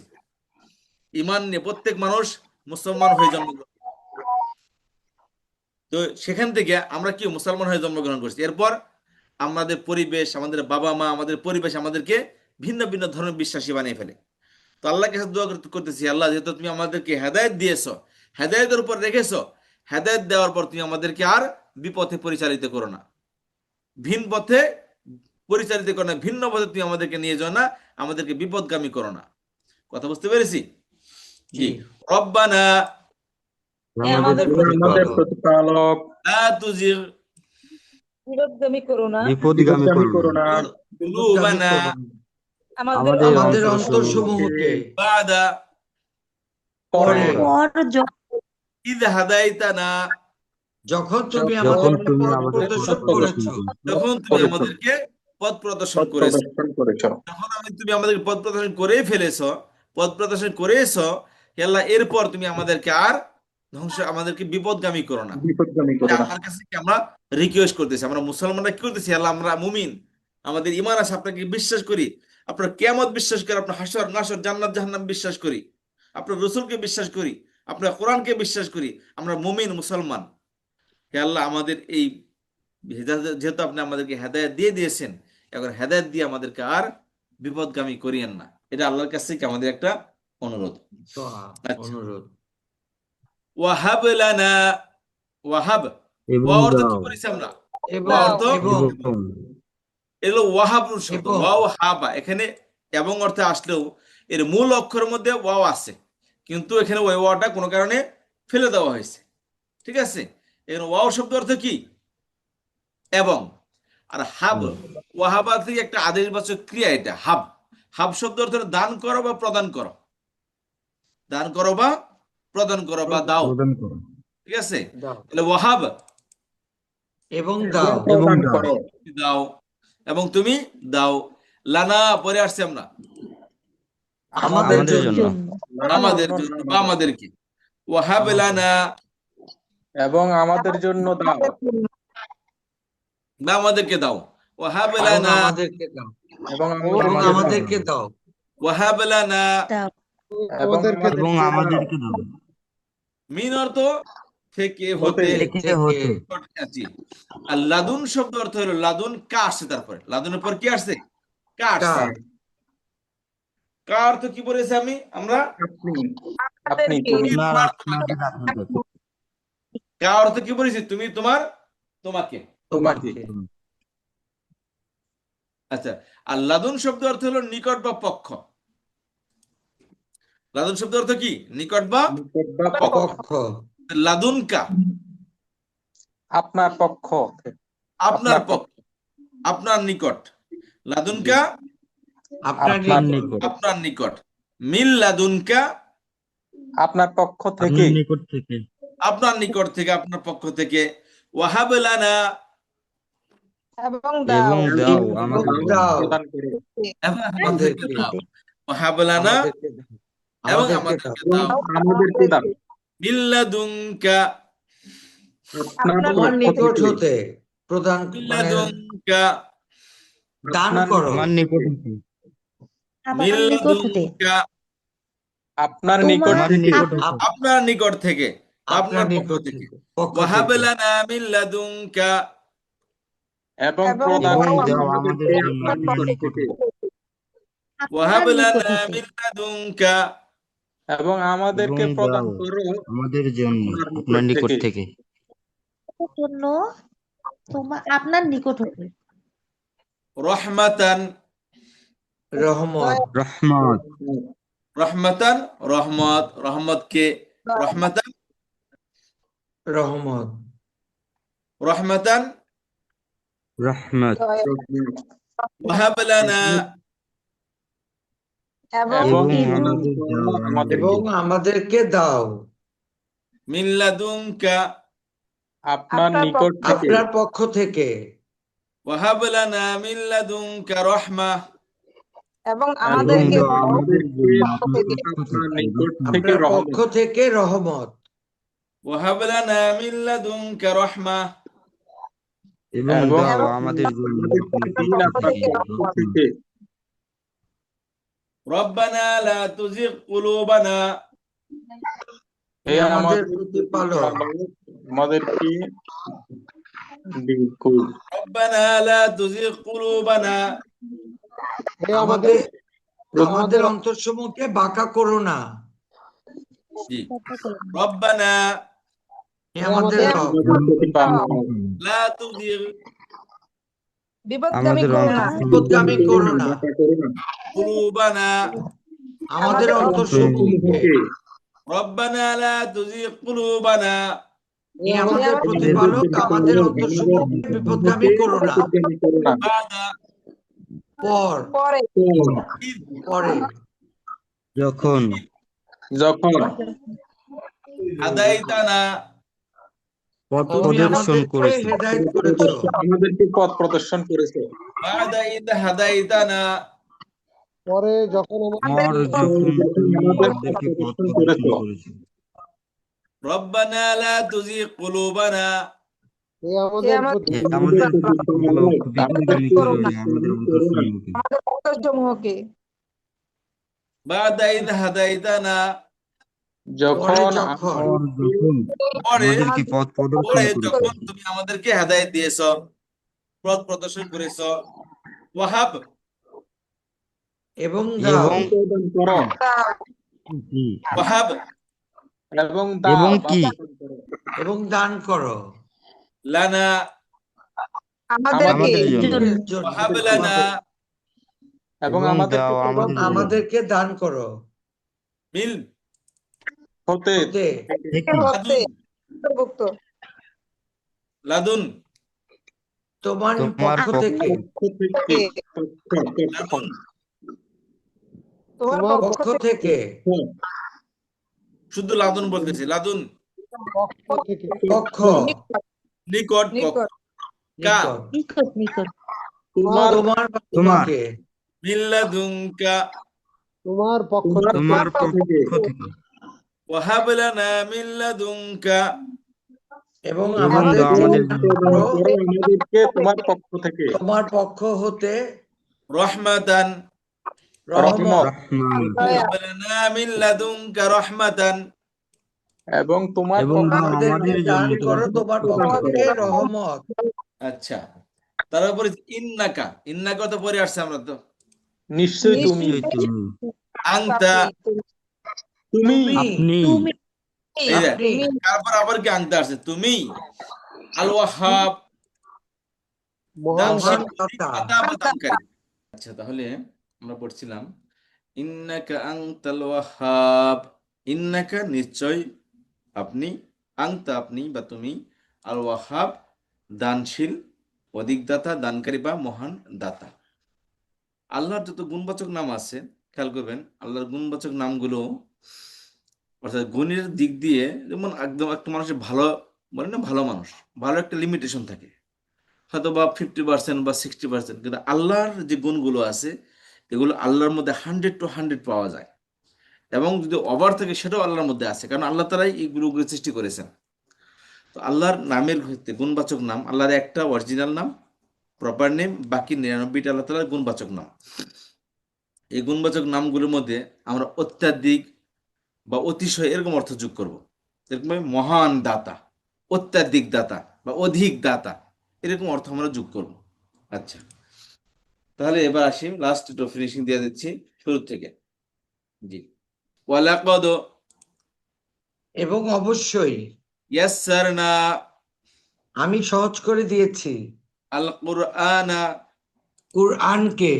ইমান নিয়ে, প্রত্যেক মানুষ মুসলমান হয়ে জন্মগ্রহণ। তো সেখান থেকে আমরা কি মুসলমান হয়ে জন্মগ্রহণ করছি, এরপর আমাদের পরিবেশ, আমাদের বাবা মা, আমাদের পরিবেশ আমাদেরকে ভিন্ন ভিন্ন ধর্মের বিশ্বাসী বানিয়ে ফেলে। তো আল্লাহর কাছে দোয়া করতেছি, আল্লাহ যেহেতু তুমি আমাদেরকে হেদায়েত দিয়েছো, হেদায়েতের উপর রেখেছো, হেদায়েত দেওয়ার পর তুমি আমাদেরকে আর বিপথে পরিচালিত করো না, ভিন পথে পরিচালিত করো না, ভিন্ন পথে তুমি আমাদেরকে নিয়ে যাও না, আমাদেরকে বিপদগামী করো না। কথা বুঝতে পেরেছি? জি। জি। রব্বানা আমাদের আমাদের প্রতিপালক লা তুজিগ বিপদগামী করো না বিপদগামী করো না কুলুবানা আমাদের আমাদের অন্তরসমূহকে অন্তরসমূহকে বাদা পরে পর ইদ হাদাইতানা, যখন তুমি যখন আমাদেরকে তুমি পথ আমাদের প্রদর্শন পথ করেছো। যখন তুমি আমাদেরকে পথ প্রদর্শন করেছো, যখন তুমি আমাদেরকে পথ প্রদর্শন করেই ফেলেছো, পথ প্রদর্শন করেছো, হে আল্লাহ, এরপর তুমি আমাদেরকে আর ধ্বংস, আমাদেরকে বিপদগামী করো না। এটা আপনার কাছে কি আমরা রিকোয়েস্ট করতেছি, আমরা মুসলমানরা কি করতেছি, আল্লাহ আমরা মুমিন, আমাদের ঈমান আছে, আপনাকে বিশ্বাস করি, আপনার কিয়ামত বিশ্বাস করি, আপনার হাসর নাসর জান্নাত জাহান্নাম বিশ্বাস করি, আপনার রসুলকে বিশ্বাস করি, আপনার কোরআনকে বিশ্বাস করি, আমরা মুমিন মুসলমান। হে আল্লাহ, আমাদের এই যেহেতু আপনি আমাদেরকে হেদায়েত দিয়ে দিয়েছেন, এখন হেদায়েত দিয়ে আমাদেরকে আর বিপদগামী করিয়েন না। এটা আল্লাহর কাছ থেকে আমাদের একটা অনুরোধ। দোয়া, আচ্ছা। অনুরোধ। ওয়াহাব লানা, ওয়াহাব, এবং ওয়া অর্থ কি দাও করেছি আমরা? এবং ওয়া অর্থ এবং এবং এগুলো ওয়াহাবুর শব্দ, এবং ওয়াও হাবা, এখানে এবং অর্থে আসলেও এর মূল অক্ষরের মধ্যে ওয়াও আছে, কিন্তু এখানে ওই ওয়াটা কোনো কারণে ফেলে দেওয়া হয়েছে, ঠিক আছে? এখানে ওয়াও শব্দ অর্থ কি? এবং। আর হাব, ওয়াহাবা থেকে একটা আদেশবাচক ক্রিয়া, এটা হাব। হাব শব্দ অর্থ হলো দান করো বা প্রদান করো, দান করো বা প্রদান করো বা দাও, প্রদান করো ঠিক আছে? দাও তাহলে ওয়াহাব এবং দাও এবং দাও দাও, এবং তুমি দাও। লানা পরে আসছি আমরা, আমাদের আমাদের জন্য জন্য আমাদের জন্য বা আমাদেরকে। ওয়াহাব লানা, এবং আমাদের জন্য দাও বা আমাদেরকে দাও। ওয়াহাব এবং লানা, আমাদেরকে দাও এবং এবং আমাদের আমাদেরকে দাও ওয়াহাব লানা। দাও এবং আমাদেরকে এবং আমাদেরকে দাও মিন অর্থ থেকে, হতে, থেকে হতে জি। আর লাদুন শব্দ অর্থ হলো, লাদুন কা আসছে, তারপরে লাদুনের পর কি আসছে? কা আসছে। কার কা অর্থ কি বলেছি আমরা? আপনি আমাদেরকে তুমি তোমার, তোমাকে। আপনাদের আপনাদের কা অর্থ কি বলেছি? তুমি তোমার, তোমাকে। তোমাকে আচ্ছা, আর লাদুন শব্দ অর্থ হলো নিকট বা পক্ষ। লাদুন শব্দ অর্থ কি? নিকট বা নিকট বা পক্ষ। পক্ষ লাদুন কা আপনার পক্ষ আপনার পক্ষ, আপনার নিকট। লাদুন কা আপনার আপনার নিকট আপনার নিকট। মিল লাদুন কা আপনার পক্ষ থেকে আপনার নিকট থেকে আপনার নিকট থেকে, আপনার পক্ষ থেকে। ওয়াহাব লানা, এবং দাও এবং দাও এবং আমাদের দাও প্রদান করে এবং আমাদেরকে আমাদেরকে দাও। ওয়াহাব লানা, আমাদেরকে দাও এবং আমাদেরকে আমাদেরকে দাও দাও। আমাদেরকে দান মিল লাদুনকা, আপনার তোমার পক্ষ নিকট থেকে হতে প্রদান মিল মানে লাদুনকা, দান আপনার করো আমার নিকট থেকে আমার নিকট হতে মিল্লাদুনকা আপনার তোমার নিকট আমার থেকে নিকট হতে আপনার নিকট থেকে বা আপনার আপনার পক্ষ নিকট থেকে থেকে পক্ষ ওয়াহাব থেকে লানা মিন লাদুনকা এবং এবং প্রদান এবং করুন দাও আমাদেরকে আমাদের জন্য আপনার নিকট আপনার নিকট থেকে হতে ওয়াহাব আপনার নিকট লানা হতে মিন লাদুনকা এবং এবং আমাদেরকে প্রদান দাও করো আমাদের জন্য আপনার আপনার নিকট নিকট থেকে থেকে জন্য আপনার নিকট হতে রহমাতান রহমত রহমত রহমাতান রহমতকে রহমাতান রহমত রহমাতান রহমত ওয়াহাব লানা এবং এবং এবং প্রদান আমাদের করো দাও আমাদের এবং আমাদেরকে আমাদেরকে দাও মিন লাদুনকা আপনার আপনার নিকট থেকে আপনার পক্ষ থেকে ওয়াহাব লানা মিন লাদুনকা রহমা এবং এবং আমাদেরকে দাও আমাদের জন্য পক্ষ আপনার থেকে পক্ষ থেকে আপনার নিকট থেকে আপনার রহমত পক্ষ থেকে রহমত ওয়াহাব লানা মিন লাদুনকা রহমা এবং এবং দাও আমাদের জন্য আমাদেরকে আপনার দিন পক্ষ আপনার থেকে পক্ষ থেকে রব্বানা লা তুজিগ কুলুবানা হে আমাদের প্রতিপালক আমাদেরকে দিন করুন। রব্বানা লা তুজিগ কুলুবানা হে আমাদের আমাদের আমাদের অন্তরসমূহকে বাঁকা করো না জি রব্বানা হে আমাদের হে রব আমাদের প্রতিপালক লা তুজিগ বিপদগামী আমাদের করো না বিপদগামী করো না কুলুবানা আমাদের আমাদের অন্তরসমূহকে রব্বানা লা তুজিগ কুলুবানা হে আমাদের প্রতিপালক আমাদের অন্তরসমূহকে বিপদগামী করো না বাদা পর পরে ইদ পরে যখন যখন হাদাইতানা পথ তুমি প্রদর্শন আমাদেরকে করেছে হেদায়েত করেছো আমাদেরকে পথ প্রদর্শন করেছে বাদা ইদ হাদাইতানা পরে যখন পর যখন তুমি আমাদেরকে পথ প্রদর্শন করেছো রব্বানা লা তুজিগ কুলুবানা হে আমাদের আমাদের হে আমাদের প্রতিপালক বিপদগামী করো না আমাদের অন্তরসমূহকে আমাদের অন্তরসমূহকে বাদা ইদ হাদাইতানা পরে যখন যখন পর যখন পরে আমাদেরকে পথ প্রদর্শন পরে করেছো যখন তুমি আমাদেরকে হেদায়েত দিয়েছ পথ প্রদর্শন করেছ ওয়াহাব এবং দাও এবং প্রদান করো কি ওয়াহাব এবং দাও এবং বা কি? প্রদান করো। এবং দান করো লানা আমাদেরকে আমাদের জন্য জন্য ওয়াহাব লানা এবং এবং আমাদেরকে দাও এবং আমাদের জন্য আমাদেরকে দান করো মিল হতে হতে থেকে হতে অন্তর্ভুক্ত লাদুন তোমার তোমার পক্ষ থেকে লাদুন তোমার তোমার পক্ষ পক্ষ থেকে থেকে শুধু লাদুন বলতেছি লাদুন পক্ষ থেকে পক্ষ নিকট নিকট কা নিকট নিকট তোমার তোমার বা তোমার তোমাকে মিল্লাদুনকা তোমার পক্ষ থেকে তোমার পক্ষ থেকে ওয়াহাব লানা মিল্লাদুনকা এবং এবং দাও আমাদের জন্য প্রদান করো আমাদেরকে তোমার পক্ষ থেকে তোমার পক্ষ হতে রহমাতান রহমত রহমান ওয়াহাব লানা মিল্লাদুনকা রহমাতান এবং তোমার এবং পক্ষ দাও আমাদেরকে আমাদের দান জন্য করো তোমার পক্ষ থেকে রহমত আচ্ছা তারপরে ইন্নাকা ইন্নাকা তো পরে আসছে আমরা তো নিশ্চয়ই তুমি নিশ্চয়ই তুমি আংতা তুমি আপনি তুমি এই যে, আপনি তারপর আবার কি আংতা আসছে তুমি আল ওয়াহাব মহান মহান দাতা দাতা প্রদানকারী আচ্ছা তাহলে আমরা পড়ছিলাম ইন্নাকা আনতাল ওয়াহাব ইন্নাকা নিশ্চয় আপনি আংতা আপনি বা তুমি আল ওয়াহাব দানশীল অধিকদাতা দানকারী বা মহান দাতা আল্লাহর যত গুণবাচক নাম আছে খেয়াল করবেন আল্লাহর গুণবাচক নামগুলো অর্থাৎ গুণের দিক দিয়ে যেমন একদম একটা মানুষের ভালো বলে না ভালো মানুষ ভালো একটা লিমিটেশন থাকে হয়তো বা 50% বা 60%, কিন্তু আল্লাহর যে গুণগুলো আছে এগুলো আল্লাহর মধ্যে 100 পাওয়া যায় এবং যদি ওভার থাকে সেটাও আল্লাহর মধ্যে আছে, কারণ আল্লাহ তাআলাই এই গুণগুলো সৃষ্টি করেছেন। তো আল্লাহর নামের ক্ষেত্রে গুণবাচক নাম আল্লাহর একটা অরিজিনাল নাম প্রপার নেম, বাকি 99টা আল্লাহ তাআলার গুণবাচক নাম। এই গুণবাচক নামগুলোর মধ্যে আমরা অত্যাধিক বা অতিশয় এরকম অর্থ যোগ করব। এরকম মহান দাতা, অত্যাধিক দাতা বা অধিক দাতা, এরকম অর্থ আমরা যোগ করব। আচ্ছা, তাহলে এবার আসি, লাস্ট একটু ফিনিশিং দিয়ে দিচ্ছি শুরু থেকে। জি, ওয়ালাকাদ এবং অবশ্যই ইয়াসসারনা আমি সহজ করে দিয়েছি আল কুরআনা কুরআনকে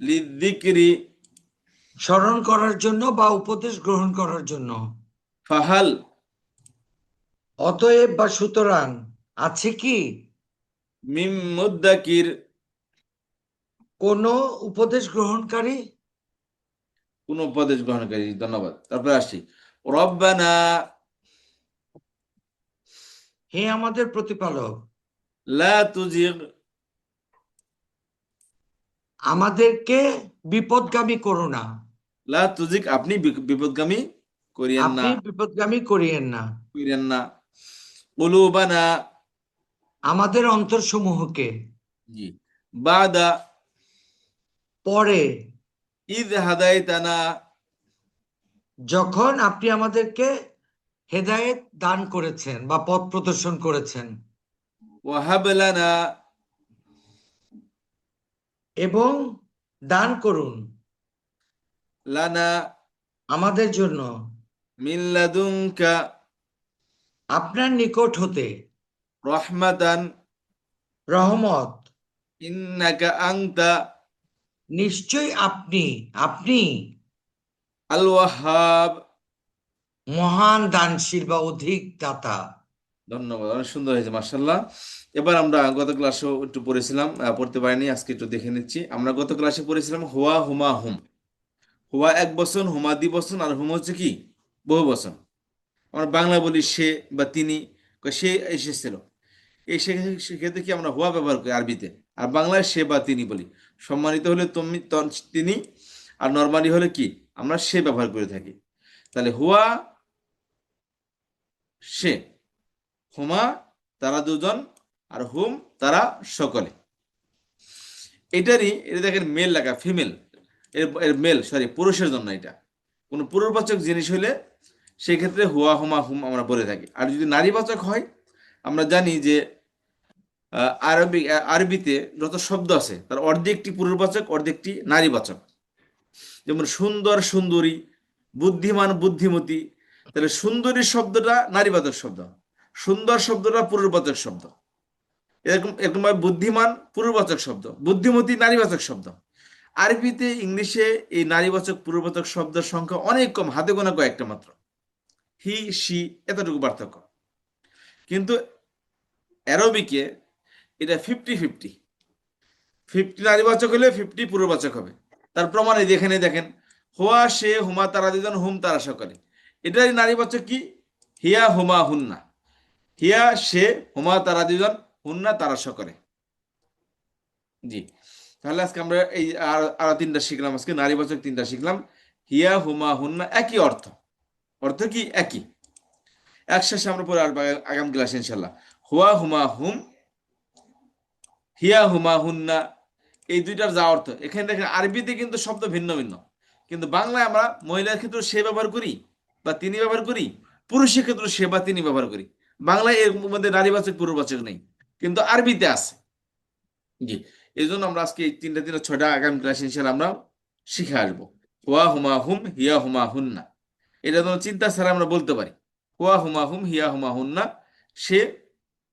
লিযিকরি স্মরণ করার জন্য বা উপদেশ গ্রহণ করার জন্য। ফাহাল অতএব বা সুতরাং আছে কি মিম মুদ্দাকির কোনো উপদেশ গ্রহণকারী? কোন উপদেশ গ্রহণকারী? ধন্যবাদ। তারপরে আসি, রব্বানা হে আমাদের প্রতিপালক, লা তুজিগ আমাদেরকে বিপদগামী করো না, লা তুজিগ আপনি বিপদগামী করিয়েন না, আপনি বিপদগামী করিয়েন না করিয়েন না, কুলুবানা আমাদের অন্তরসমূহকে জি বাদা পরে ইদ হাদাইতানা যখন আপনি আমাদেরকে হেদায়েত দান করেছেন বা পথ প্রদর্শন করেছেন, ওয়া হাব লানা এবং দান করুন লানা আমাদের জন্য মিন লাদুনকা আপনার নিকট হতে রাহমাতান রহমত, ইন্নাকা আনতা নিশ্চয়ই আপনি আপনি আল ওয়াহ্হাব। মহান দানশীল বা অধিক দাতা। ধন্যবাদ, অনেক সুন্দর হয়েছে, মার্শাল্লাহ। এবার আমরা গত ক্লাসেও একটু পড়েছিলাম, পড়তে পারিনি, আজকে একটু দেখে নিচ্ছি। আমরা গত ক্লাসে পড়েছিলাম হুয়া, হুমা, হুম। হুয়া এক বচন, হুমা দ্বিবচন, আর হুম হচ্ছে কি বহু বচন। আমরা বাংলা বলি সে বা তিনি, সে এসেছিল, এই সেক্ষেত্রে কি আমরা হুয়া ব্যবহার করি আরবিতে, আর বাংলায় সে বা তিনি বলি। সম্মানিত হলে তুমি তিনি, আর নরমালি হলে কি আমরা সে ব্যবহার করে থাকি। তাহলে হুয়া সে, হুমা তারা দুজন, আর হুম তারা সকলে। এটা দেখেন মেল লেখা, ফিমেল, এর মেল, সরি পুরুষের জন্য। এটা কোনো পুরুষবাচক জিনিস হলে সেই ক্ষেত্রে হুয়া, হুমা, হুম আমরা বলে থাকি। আর যদি নারীবাচক হয়, আমরা জানি যে আরবিতে যত শব্দ আছে তার অর্ধেকটি পুরুষবাচক, অর্ধেকটি নারীবাচক। যেমন সুন্দর, সুন্দরী, বুদ্ধিমান, বুদ্ধিমতী। তাহলে সুন্দরী শব্দটা নারীবাচক শব্দ, সুন্দর শব্দটা পুরুষবাচক শব্দ। এরকম এরকমভাবে বুদ্ধিমান পুরুষবাচক শব্দ, বুদ্ধিমতী নারীবাচক শব্দ। আরবিতে, ইংলিশে এই নারীবাচক পুরুষবাচক শব্দের সংখ্যা অনেক কম, হাতে গোনা কয়েকটা মাত্র। হি, সি, এতটুকু পার্থক্য। কিন্তু অ্যারবিকে এটা 50-50, 50 নারীবাচক হলে 50 পুরুষবাচক হবে। তার প্রমাণ এই যেখানে দেখেন, হুয়া সে, হুমা তারা দুজন, হুম তারা সকলে। এটাই নারীবাচক কি, হিয়া, হুমা, হুন্না। হিয়া সে, হুমা তারা দুজন, হুন্না তারা সকলে। জি, তাহলে আজকে আমরা এই আরো তিনটা শিখলাম, আজকে নারীবাচক তিনটা শিখলাম। হিয়া, হুমা, হুন্না একই অর্থ, অর্থ কি একই। একসাথে আমরা পরে আসবো আগামী ক্লাসে ইনশাল্লাহ। হুয়া, হুমা, হুম, হিয়া, হুমা, হুন্না, এই দুইটার যা অর্থ। এখানে দেখেন আরবিতে কিন্তু শব্দ ভিন্ন ভিন্ন, কিন্তু বাংলায় আমরা মহিলার ক্ষেত্রে সে ব্যবহার করি বা তিনি ব্যবহার করি, পুরুষের ক্ষেত্রে সে বা তিনি ব্যবহার করি। বাংলায় এর মধ্যে নারীবাচক পুরুষবাচক নেই, কিন্তু আরবিতে আছে। জি, এই জন্য আমরা আজকে এই তিনটা 6টা আগামী ক্লাস ইনশাল্লাহ আমরা শিখে আসবো। হুয়া, হুমা, হুম, হিয়া, হুমা, হুন্না। এটা যেন চিন্তা ছাড়া আমরা বলতে পারি। হুয়া, হুমা, হুম, হিয়া, হুমা, হুন্না, সে,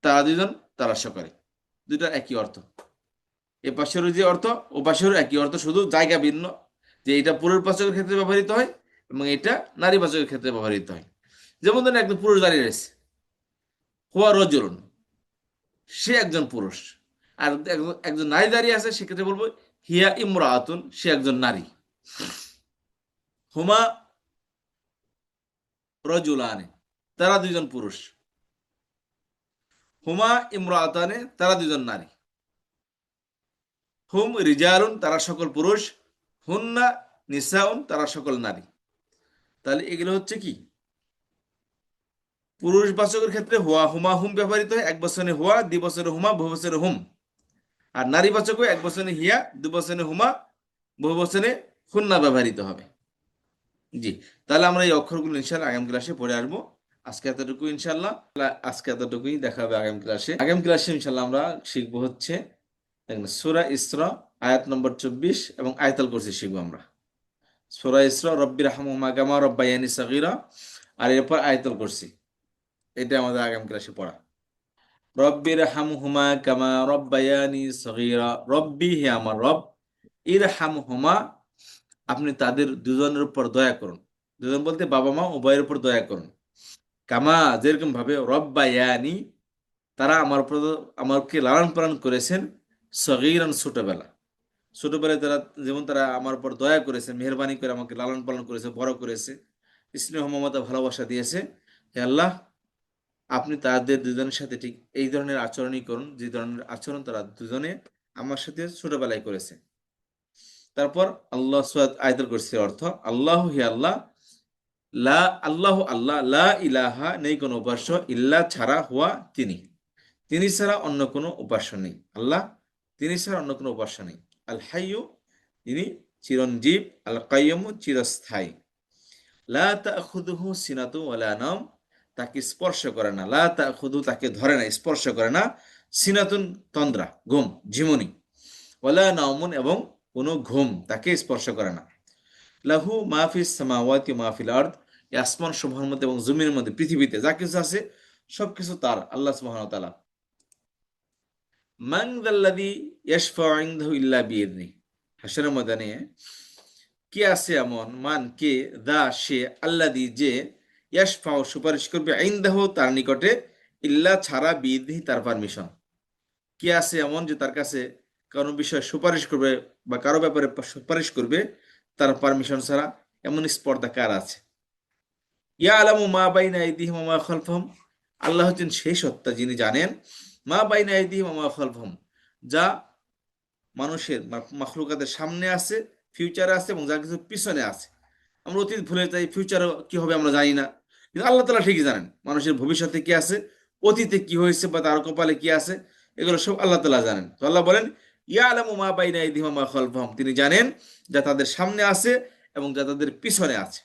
তারা দুজন, তারা সকলে, দুইটা একই অর্থ। এ পাশেরও যে অর্থ ও পাশেরও একই অর্থ, শুধু জায়গা ভিন্ন, যে এটা পুরুষবাচকের ক্ষেত্রে ব্যবহৃত হয় এবং এটা নারীবাচকের ক্ষেত্রে ব্যবহৃত হয়। যেমন ধরেন একজন পুরুষ দাঁড়িয়ে রয়েছে, হুয়া রজুলুন, সে একজন পুরুষ। আর একজন নারী দাঁড়িয়ে আছে, সেক্ষেত্রে বলবো হিয়া ইমরাআতুন, সে একজন নারী। হুমা রজুলানে, তারা দুইজন পুরুষ। হুমা ইমরাআতানে, তারা দুইজন নারী। হুম রিজালুন, তারা সকল পুরুষ। হুন্না নিসাউন, তারা সকল নারী। তাহলে এগুলো হচ্ছে কি পুরুষবাচকের ক্ষেত্রে হুয়া, হুমা, হুম ব্যবহৃত হয়, এক বচনে হুয়া, দ্বিবচনে হুমা, বহুবচনে হুম। আর নারীবাচকও এক বচনে হিয়া, দুবচনে হুমা, বহুবচনে হুন্না ব্যবহৃত হবে। জি, তাহলে আমরা এই অক্ষরগুলো ইনশাল্লাহ আগামী ক্লাসে পড়ে আসবো। আজকে এতটুকু ইনশাল্লাহ, আজকে এতটুকুই, দেখা হবে আগামী ক্লাসে। আগামী ক্লাসে ইনশাল্লাহ আমরা শিখবো হচ্ছে সূরা ইসরা আয়াত নম্বর 24 এবং আয়াতুল কুরসি শিখবো আমরা। সূরা ইসরা রব্বির হামহুমা কামা রব্বায়ানি সাগীরা, আর এরপর আয়াতুল কুরসি। এটা আমাদের আগামী ক্লাসে পড়া। রব্বির হামহুমা কামা রব্বায়ানি সাগীরা, রব্বি হে আমার রব, ইরহামহুমা আপনি তাদের দুজনের উপর দয়া করুন। দুজন বলতে বাবা মা উভয়ের উপর দয়া করুন। কামা যেরকম ভাবে রব্বায়ানি তারা আমাকে লালন পালন করেছেন, সগীরান ছোটবেলা, ছোটবেলায় তারা যেমন তারা আমার উপর দয়া করেছে, মেহেরবানি করে আমাকে লালন পালন করেছে, বড় করেছে, স্নেহ মমতা ভালোবাসা দিয়েছে। হে আল্লাহ, আপনি তাদের দুজনের সাথে ঠিক এই ধরনের আচরণই করুন যে ধরনের আচরণ তারা দুজনে আমার সাথে ছোটবেলায় করেছে। তারপর আল্লাহ সুয়াদ আয়াতুল কুরসির অর্থ, আল্লাহ হি আল্লাহ, লা আল্লাহ আল্লাহ, লা ইলাহা নেই কোনো উপাস্য, ইল্লা ছাড়া, হুয়া তিনি, তিনি ছাড়া অন্য কোনো উপাস্য নেই। আল্লাহ তিনি ছাড়া অন্য কোনো উপাস্য নেই। আল হাইয়ু তিনি চিরঞ্জীব, আল কাইয়্যুম চিরস্থায়ী। লা তাখুযুহু সিনাতু ওয়ালা নাওম তাকে স্পর্শ করে না, লা তাখুযু তাকে ধরে না, স্পর্শ করে না, সিনাতুন তন্দ্রা ঘুম ঝিমুনি, ওয়ালা নাওমুন এবং কোনো ঘুম তাকে স্পর্শ করে না। লাহু মাহফিস সামাওয়াতি মাহফিল আরদ, এই আসমান সমূহের মধ্যে এবং জমিনের মধ্যে পৃথিবীতে যা কিছু আছে সবকিছু তার, আল্লাহ সুবহানাহু ওয়া তাআলা। মান যাল্লাযী ইয়াশফাউ ইনদাহু ইল্লা বিইذনিহি, হাশরের ময়দানে কে আছে এমন, মান কে, দা সে, আল্লাযী যে, ইয়াশফাউ সুপারিশ করবে, ইনদাহু তার নিকটে, ইল্লা ছাড়া, বিইذনিহি তার পারমিশন। কে আছে এমন যে তার কাছে কারো বিষয়ে সুপারিশ করবে বা কারো ব্যাপারে সুপারিশ করবে তার পারমিশন ছাড়া, এমন স্পর্ধা কার আছে? ইয়ালামু মা বাইনা আইদিহিম ওয়া মা খালফাহুম, আল্লাহ হচ্ছেন সেই সত্তা যিনি জানেন মা বাইনা আইদিহিম ওয়া মা খালফাহুম, যা মানুষের মাখলুকাতের সামনে আছে, ফিউচারে আছে, এবং যা কিছু পিছনে আছে। আমরা অতীত ভুলে যাই, ফিউচারে কি হবে আমরা জানি না, কিন্তু আল্লাহ তাআলা ঠিকই জানেন মানুষের ভবিষ্যতে কি আছে, অতীতে কি হয়েছে বা তার কপালে কি আছে, এগুলো সব আল্লাহ তাআলা জানেন। তো আল্লাহ বলেন ইয়ালামু মা বাইনা আইদিহিম ওয়া মা খালফাহুম, তিনি জানেন যা তাদের সামনে আছে এবং যা তাদের পিছনে আছে।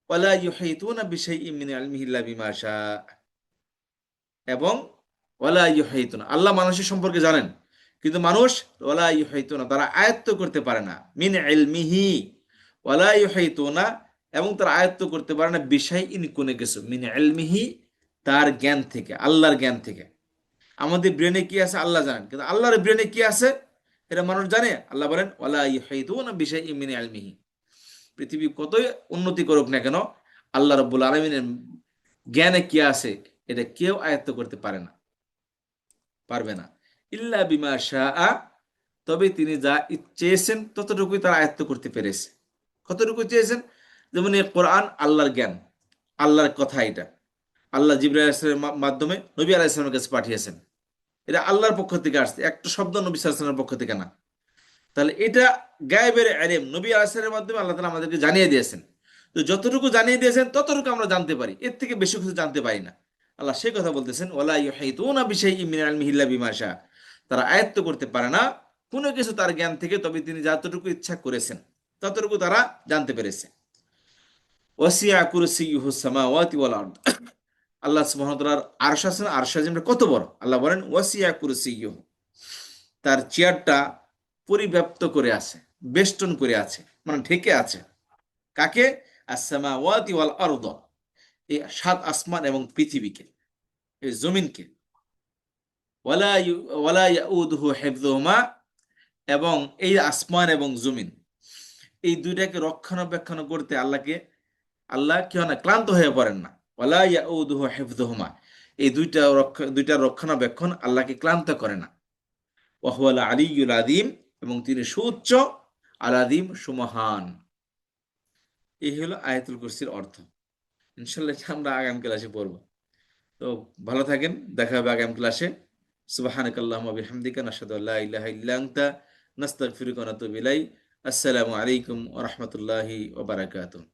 ওয়ালা ইউহিতুনা বিশাইইন মিন ইলমিহি ইল্লা বিমা শাআ, এবং ওয়ালা ইউহিতুনা আল্লাহ মানুষের সম্পর্কে জানেন, কিন্তু মানুষ ওয়ালা ইউহিতুনা তারা আয়ত্ত করতে পারে না, মিন ইলমিহি ওয়ালা ইউহিতুনা এবং তারা আয়ত্ত করতে পারে না, বিশাইইন কোনো কিছু, মিন ইলমিহি তার জ্ঞান থেকে, আল্লাহর জ্ঞান থেকে। আমাদের ব্রেনে কি আছে আল্লাহ জানেন, কিন্তু আল্লাহর ব্রেনে কি আছে এটা মানুষ জানে? আল্লাহ বলেন ওয়ালা ইউহিতুনা বিশাইইন মিন ইলমিহি, পৃথিবী কতই উন্নতি করুক না কেন, আল্লাহ রাব্বুল আলামিনের জ্ঞানে কি আছে এটা কেউ আয়ত্ত করতে পারে না, পারবে না। ইল্লা বিমা শাআ, তবে তিনি যা চেয়েছেন ততটুকুই তারা আয়ত্ত করতে পেরেছে। কতটুকু চেয়েছেন? যেমন এই কোরআন আল্লাহর জ্ঞান, আল্লাহর কথা, এটা আল্লাহ জিবরাইল আলাইহিস সালামের মাধ্যমে নবী আলাইহিস সালামের কাছে পাঠিয়েছেন, এটা আল্লাহর পক্ষ থেকে আসছে, একটা শব্দ নবী সাল্লাল্লাহু আলাইহি ওয়াসাল্লামের পক্ষ থেকে না। তাহলে এটা গায়েবের ইলম, নবী আলাইহিস সালামের মাধ্যমে আল্লাহ তাআলা আমাদেরকে জানিয়ে দিয়েছেন। তো যতটুকু জানিয়ে দিয়েছেন ততটুকু আমরা জানতে পারি, এর থেকে বেশি কিছু জানতে পারি না। আল্লাহ সেই কথা বলতেছেন ওয়ালা ইউহিতুনা বিশাইইন মিন ইলমিহি ইল্লা বিমা শাআ, তারা আয়ত্ত করতে পারে না কোনো কিছু তার জ্ঞান থেকে, তবে তিনি যতটুকু ইচ্ছা করেছেন ততটুকু তারা জানতে পেরেছে। ওয়াসিআ কুরসিয়ুহুস সামাওয়াতি ওয়াল আরদ, আল্লাহ সুবহানাহু ওয়া তাআলার আরশ আছে, আরশ আজিমটা কত বড়, আল্লাহ বলেন ওয়াসিআ কুরসিয়ুহু, তার চেয়ারটা পরিব্যাপ্ত করে আছে, বেষ্টন করে আছে, মানে ঢেকে আছে। কাকে? আস-সামাওয়াতি ওয়াল আরদ, এই সাত আসমান এবং পৃথিবীকে, এই জমিনকে। ওয়ালা ইয়াউদুহু হিফযুহুমা, এবং এই আসমান এবং জমিন এই দুইটাকে রক্ষণাবেক্ষণ করতে আল্লাহ কি হয় না, ক্লান্ত হয়ে পড়েন না। ওয়ালা ইয়াউদুহু হিফযুহুমা, এই দুইটা রক্ষণাবেক্ষণ আল্লাহকে ক্লান্ত করে না। ওয়া হুয়াল আলিয়্যুল আযীম, এবং তিনি সুউচ্চ, আল আযীম সুমহান। এই হলো আয়াতুল কুরসির অর্থ। ইনশাআল্লাহ আমরা আগামী ক্লাসে পড়ব। তো ভালো থাকেন, দেখা হবে আগামী ক্লাসে। সুবহানাকাল্লাহুম্মা ওয়া বিহামদিকা নাশহাদু আল্লা ইলাহা ইল্লা আনতা নাস্তাগফিরুকা ওয়া নাতুবু ইলাইক। আসসালামু আলাইকুম ওয়া রাহমাতুল্লাহি ওয়া বারাকাতুহু।